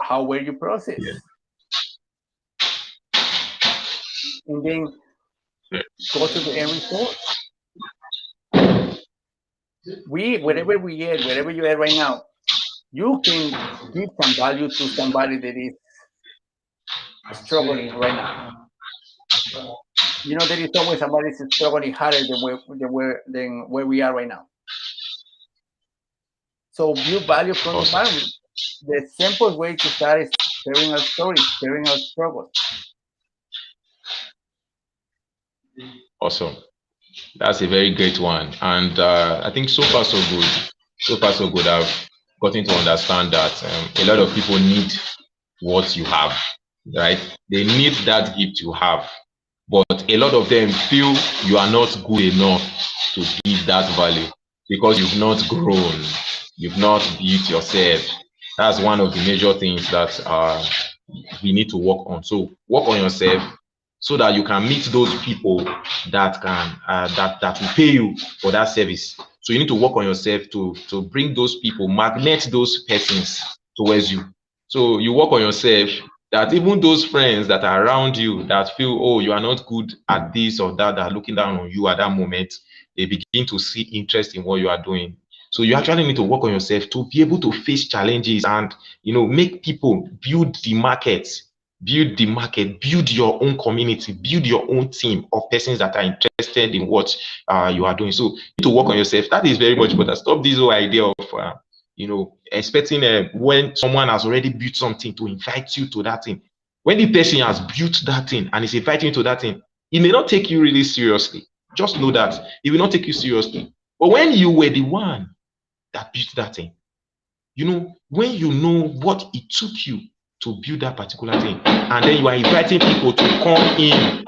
How were you Yeah. process? And then Yeah. go to the end result. Wherever you are right now, you can give some value to somebody that is struggling right now. There is always somebody that's struggling harder than where we are right now. So build value from the Awesome. bottom. The simplest way to start is sharing our stories, sharing our struggles. Awesome. That's a very great one. And I think so far so good. So far so good. I've gotten to understand that a lot of people need what you have, right? They need that gift you have. But a lot of them feel you are not good enough to give that value because you've not grown, you've not built yourself. That's one of the major things that we need to work on. So work on yourself so that you can meet those people that can that will pay you for that service. So you need to work on yourself to bring those people, magnet those persons towards you. So you work on yourself that even those friends that are around you that feel, oh, you are not good at this or that are looking down on you at that moment, they begin to see interest in what you are doing. So you actually need to work on yourself to be able to face challenges and make people build the market, build your own community, build your own team of persons that are interested in what you are doing. So you need to work on yourself. That is very much important. Stop this whole idea of expecting when someone has already built something to invite you to that thing. When the person has built that thing and is inviting you to that thing, It may not take you really seriously. Just know that it will not take you seriously. But when you were the one that built that thing, when you know what it took you to build that particular thing, and then you are inviting people to come in,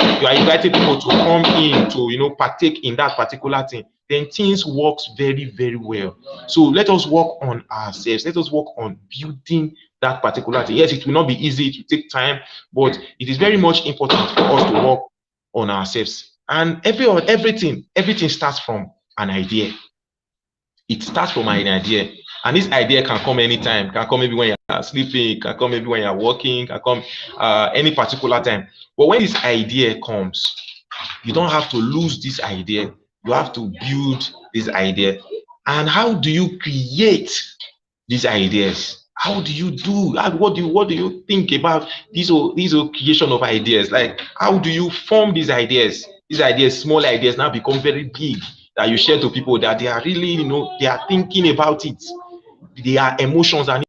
to partake in that particular thing, then things works very, very well. So let us work on ourselves. Let us work on building that particular thing. Yes, it will not be easy, it will take time, but it is very much important for us to work on ourselves. And everything starts from an idea. It starts from an idea, and this idea can come anytime. Can come maybe when you're sleeping, can come maybe when you're working, can come any particular time. But when this idea comes, you don't have to lose this idea. You have to build this idea. And how do you create these ideas? How do you do? What do you think about these creation of ideas? Like, how do you form these ideas? These ideas, small ideas, now become very big, that you share to people, that they are really, they are thinking about it. Their emotions are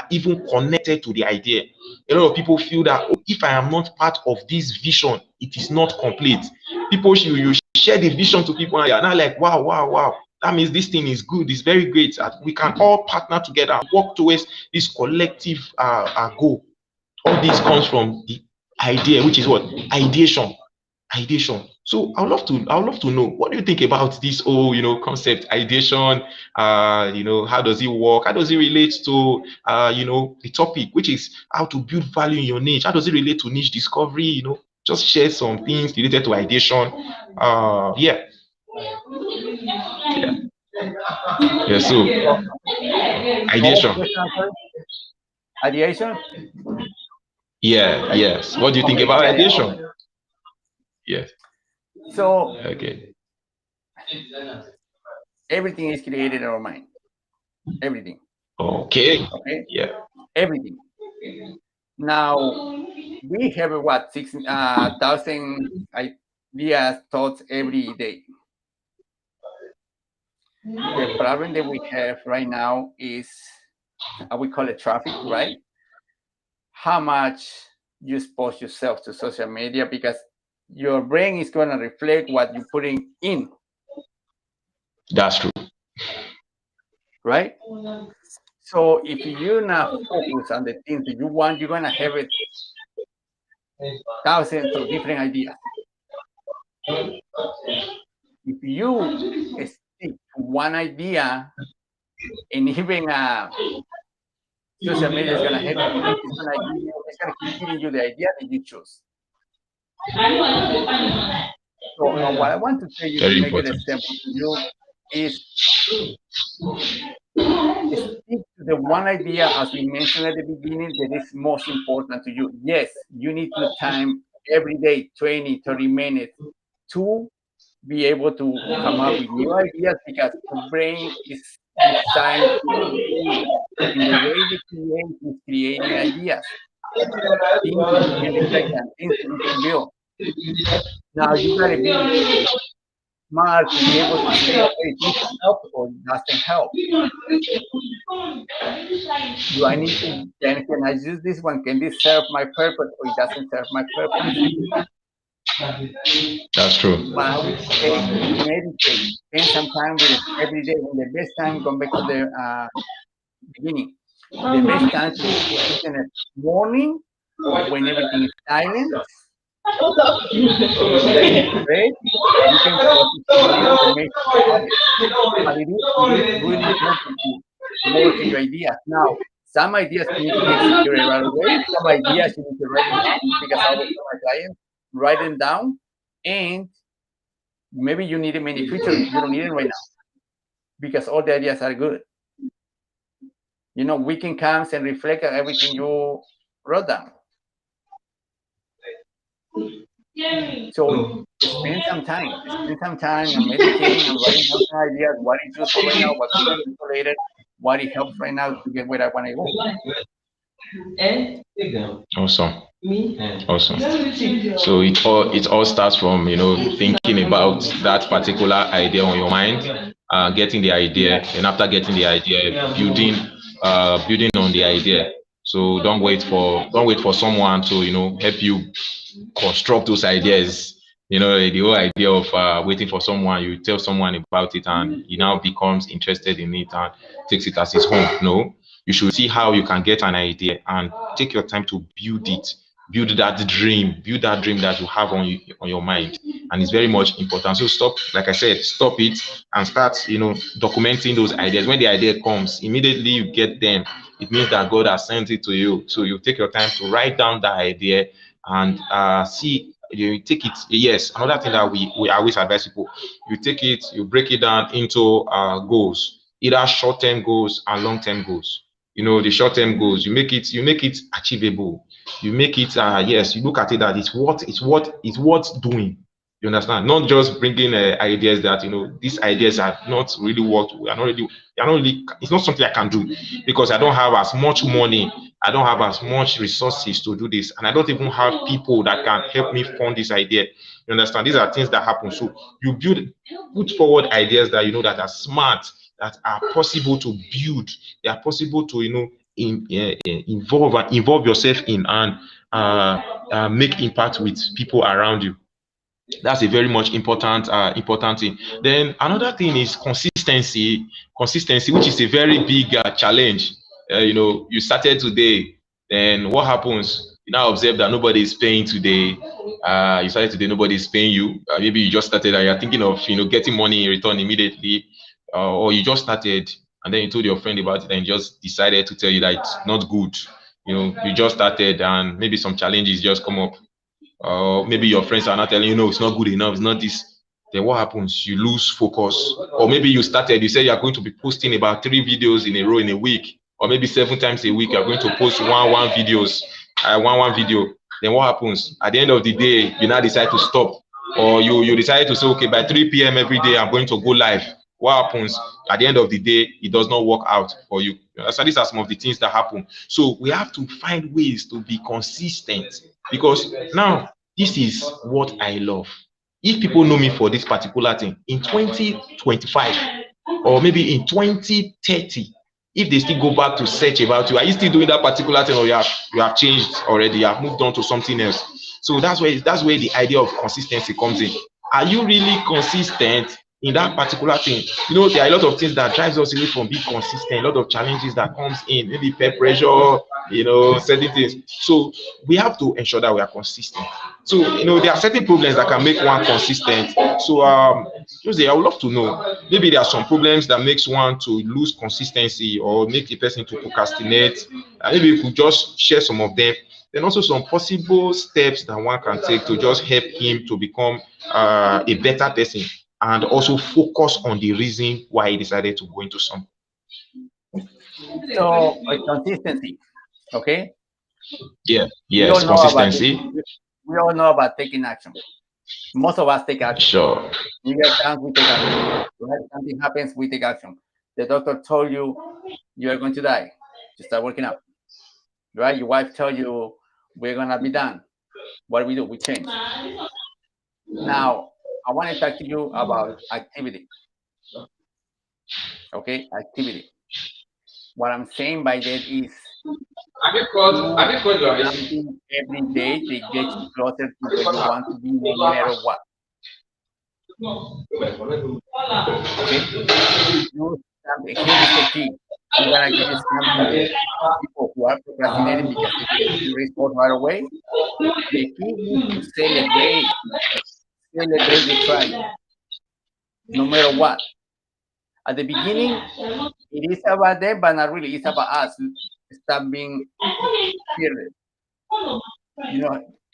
even connected to the idea. A lot of people feel that, oh, if I am not part of this vision, it is not complete. You share the vision to people, and you're not like, wow, wow, wow. That means this thing is good, it's very great. We can all partner together and work towards this collective goal. All this comes from the idea, which is what? Ideation. So I would love to know, what do you think about this whole concept, ideation? How does it work? How does it relate to the topic, which is how to build value in your niche? How does it relate to niche discovery? Just share some things related to ideation. Yeah. Yeah, so ideation. Ideation? Yeah, yes. What do you think about ideation? Yes. So okay. Everything is created in our mind. Everything. Okay. Yeah. Everything. Now we have what 6,000 ideas, thoughts every day. The problem that we have right now is we call it traffic, right? How much you expose yourself to social media, because your brain is going to reflect what you're putting in. That's true. Right? So if you're not focused on the things that you want, you're going to have thousands of different ideas. If you stick to one idea, and even social media is going to help you, it's going to keep giving you the idea that you choose. So what I want to tell you, to make it simple to you, is stick to the one idea, as we mentioned at the beginning, that is most important to you. Yes, you need to time every day, 20, 30 minutes, to be able to come up with new ideas, because the brain is designed to create. And the way they create is creating ideas, things that you can reflect on, things that you can build. Now you got to be smart to be able to say, okay, this helps or doesn't help. Do I need to, can I use this one? Can this serve my purpose, or it doesn't serve my purpose? That's true. But I would say, meditate, spend some time with it every day. And the best time, going back to the beginning, the best time to do it in the morning, when everything is silent. Right? You can process information, but it is really important to work on your ideas. Now, some ideas you need to be executed right away. Some ideas you need to write them down, because I always tell my clients, write them down, and maybe you need them in the future. You don't need them right now, because all the ideas are good. Weekend comes and reflect on everything you wrote down. So spend some time on meditating and writing down some ideas. What is useful right now? What could be related? What it helps right now to get where I want to go. Awesome. So it all starts from thinking about that particular idea on your mind, getting the idea, and after getting the idea, building on the idea. So don't wait for someone to help you construct those ideas. You know, the whole idea of waiting for someone, you tell someone about it and he now becomes interested in it and takes it as his own. No, you should see how you can get an idea and take your time to build it, build that dream that you have on your mind. And it's very much important. So stop, like I said, stop it and start, documenting those ideas. When the idea comes, immediately you get them. It means that God has sent it to you. So you take your time to write down that idea and see you take it. Yes, another thing that we always advise people, you take it, you break it down into goals, either short-term goals and long-term goals. The short-term goals, you make it achievable. You make it yes, you look at it that it's worth doing. You understand? Not just bringing ideas that these ideas are not really what we are not really. It's not something I can do because I don't have as much money. I don't have as much resources to do this, and I don't even have people that can help me fund this idea. You understand? These are things that happen. So put forward ideas that that are smart, that are possible to build, they are possible to involve yourself in and make impact with people around you. That's a very much important thing. Then another thing is consistency, which is a very big challenge. You started today, then what happens? You now observe that nobody is paying today. You started today, nobody is paying you. Maybe you just started and you're thinking of getting money in return immediately, or you just started and then you told your friend about it and just decided to tell you that it's not good. You just started and maybe some challenges just come up, or maybe your friends are not telling you, no, it's not good enough, it's not this. Then what happens? You lose focus. Or maybe you say you're going to be posting about 3 videos in a row in a week, or maybe 7 times a week you're going to post one videos, one video. Then what happens? At the end of the day, you now decide to stop, or you decide to say, okay, by 3 p.m. every day I'm going to go live. What happens? At the end of the day, it does not work out for you. So these are some of the things that happen. So we have to find ways to be consistent, because now this is what I love. If people know me for this particular thing in 2025, or maybe in 2030, if they still go back to search about you, are you still doing that particular thing, or you have changed already, you have moved on to something else? So that's where the idea of consistency comes in. Are you really consistent in that particular thing? There are a lot of things that drives us away from being consistent, a lot of challenges that comes in, maybe peer pressure, certain things. So we have to ensure that we are consistent. So there are certain problems that can make one consistent. So Jose, I would love to know, maybe there are some problems that makes one to lose consistency or make a person to procrastinate. Maybe you could just share some of them. Then also some possible steps that one can take to just help him to become a better person, and also focus on the reason why he decided to go into something. So consistency, okay? Yeah, We all yes, know about consistency. we all know about taking action. Most of us take action. Sure. We get chance, we take action. Right? Something happens, we take action. The doctor told you you are going to die. You start working out. Right? Your wife tell you we're gonna be done. What do? We change. Now I want to talk to you about activity. Okay, activity. What I'm saying by that is do something every day that gets you closer to where you want to be, no matter what. Okay, do something. Here is the key. I'm gonna give you something that people who are procrastinating because they get the result right away. The key is to celebrate the try, no matter what. At the beginning, it is about them, but not really. It's about us. Stop being fearless.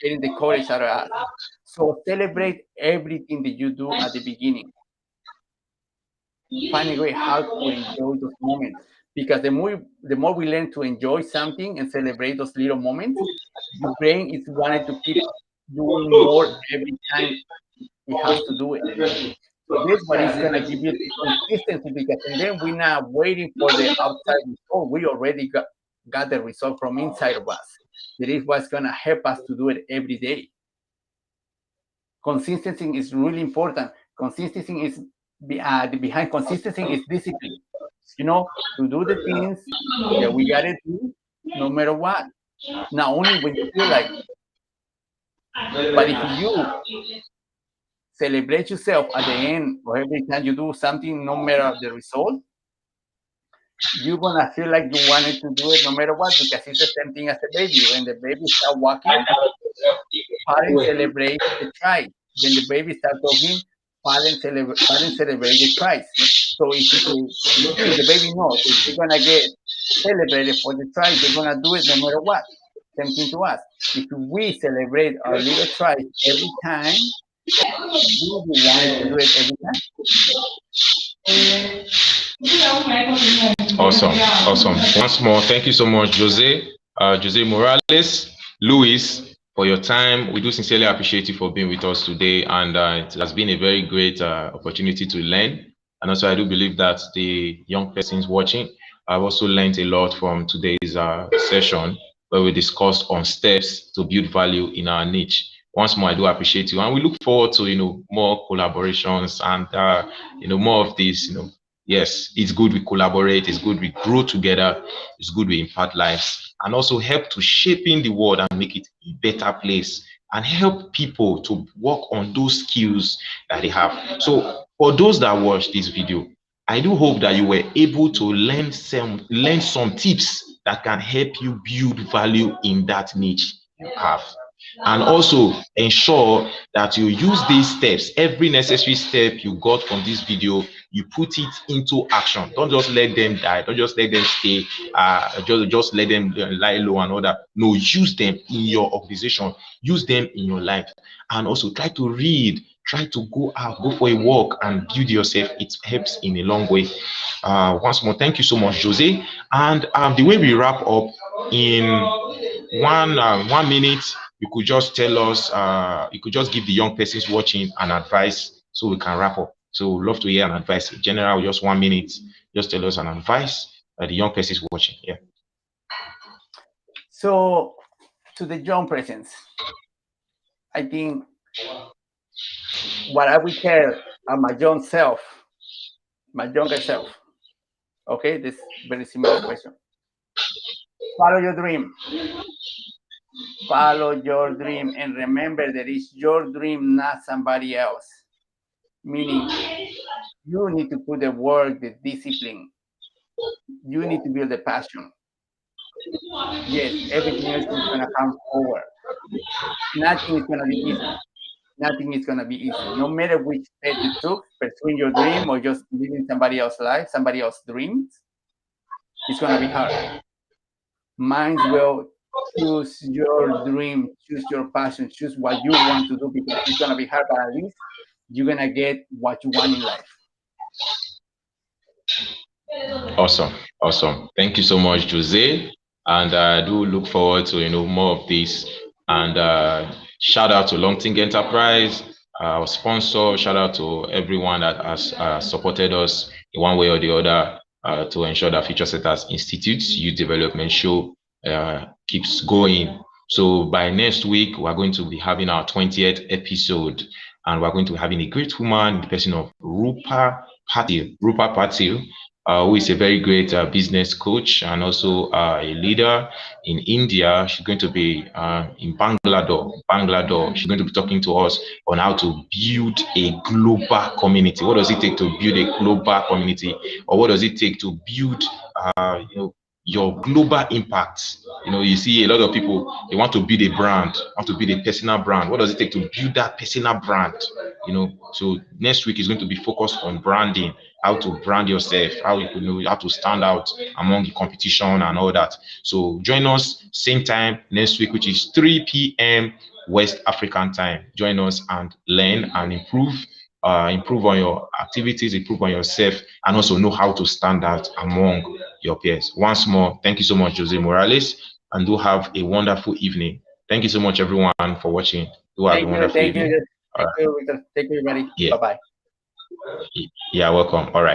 Getting the courage out of us. So celebrate everything that you do at the beginning. Find a way how to enjoy those moments. Because the more we learn to enjoy something and celebrate those little moments, the brain is wanting to keep doing more every time it has to do it. So this what is gonna give you the consistency, because and then we're not waiting for the outside result. We already got the result from inside of us. That is what's gonna help us to do it every day. Consistency is really important. Consistency is behind consistency is discipline. To do the things that we gotta do, no matter what. Not only when you feel like, but if you celebrate yourself at the end or every time you do something, no matter the result, you're gonna feel like you wanted to do it no matter what, because it's the same thing as the baby. When the baby start walking, parents celebrate the try. When the baby start talking, parents celebrate the tries. So if the baby knows if they're gonna get celebrated for the tries, they're gonna do it no matter what. Same thing to us. If we celebrate our little tries every time, we will want to do it every time. Awesome, awesome. Once more, thank you so much, Jose, Jose Morales, Luis, for your time. We do sincerely appreciate you for being with us today, and it has been a very great opportunity to learn. And also, I do believe that the young persons watching have also learned a lot from today's session, where we discussed on steps to build value in our niche. Once more, I do appreciate you, and we look forward to more collaborations and more of this. Yes, it's good we collaborate, it's good we grow together, it's good we impact lives, and also help to shaping the world and make it a better place, and help people to work on those skills that they have. So for those that watch this video, I do hope that you were able to learn some tips that can help you build value in that niche you have. And also ensure that you use these steps, every necessary step you got from this video, you put it into action. Don't just let them die. Don't just let them stay. Just let them lie low and all that. No, use them in your organization. Use them in your life. And also try to read. Try to go out, go for a walk and build yourself. It helps in a long way. Once more, thank you so much, Jose. And the way we wrap up in 1 minute, you could just tell us, you could just give the young persons watching an advice so we can wrap up. So we'd love to hear an advice. In general, just 1 minute, just tell us an advice that the young persons watching. Yeah. So to the young persons, I think what I would tell my younger self. Okay, this very similar question. Follow your dream. Follow your dream, and remember that it's your dream, not somebody else. Meaning, you need to put the work, the discipline. You need to build the passion. Yes, everything else is gonna come forward. Nothing is gonna be easy. Nothing is gonna be easy. No matter which step you took, pursuing your dream or just living somebody else's life, somebody else's dreams, it's gonna be hard. Might as well choose your dream, choose your passion, choose what you want to do, because it's gonna be hard, but at least you're gonna get what you want in life. Awesome, awesome. Thank you so much, Jose. And I do look forward to more of this. And shout out to Longting Enterprise, our sponsor. Shout out to everyone that has supported us in one way or the other to ensure that Future Setters Institute's youth development show keeps going. So by next week, we're going to be having our 20th episode, and we're going to be having a great woman in the person of Rupa Patil, who is a very great business coach and also a leader in India. She's going to be in Bangalore. She's going to be talking to us on how to build a global community. What does it take to build a global community, or what does it take to build, your global impact? You see a lot of people, they want to build a brand, want to build a personal brand. What does it take to build that personal brand? So next week is going to be focused on branding, how to brand yourself, how you know how to stand out among the competition and all that. So join us same time next week, which is 3 p.m. West African time. Join us and learn and improve on your activities, improve on yourself, and also know how to stand out among your peers. Once more, thank you so much, Jose Morales, and do have a wonderful evening. Thank you so much, everyone, for watching. Do have a wonderful evening. Thank you, everybody. Yeah. Bye-bye. Yeah, welcome. All right.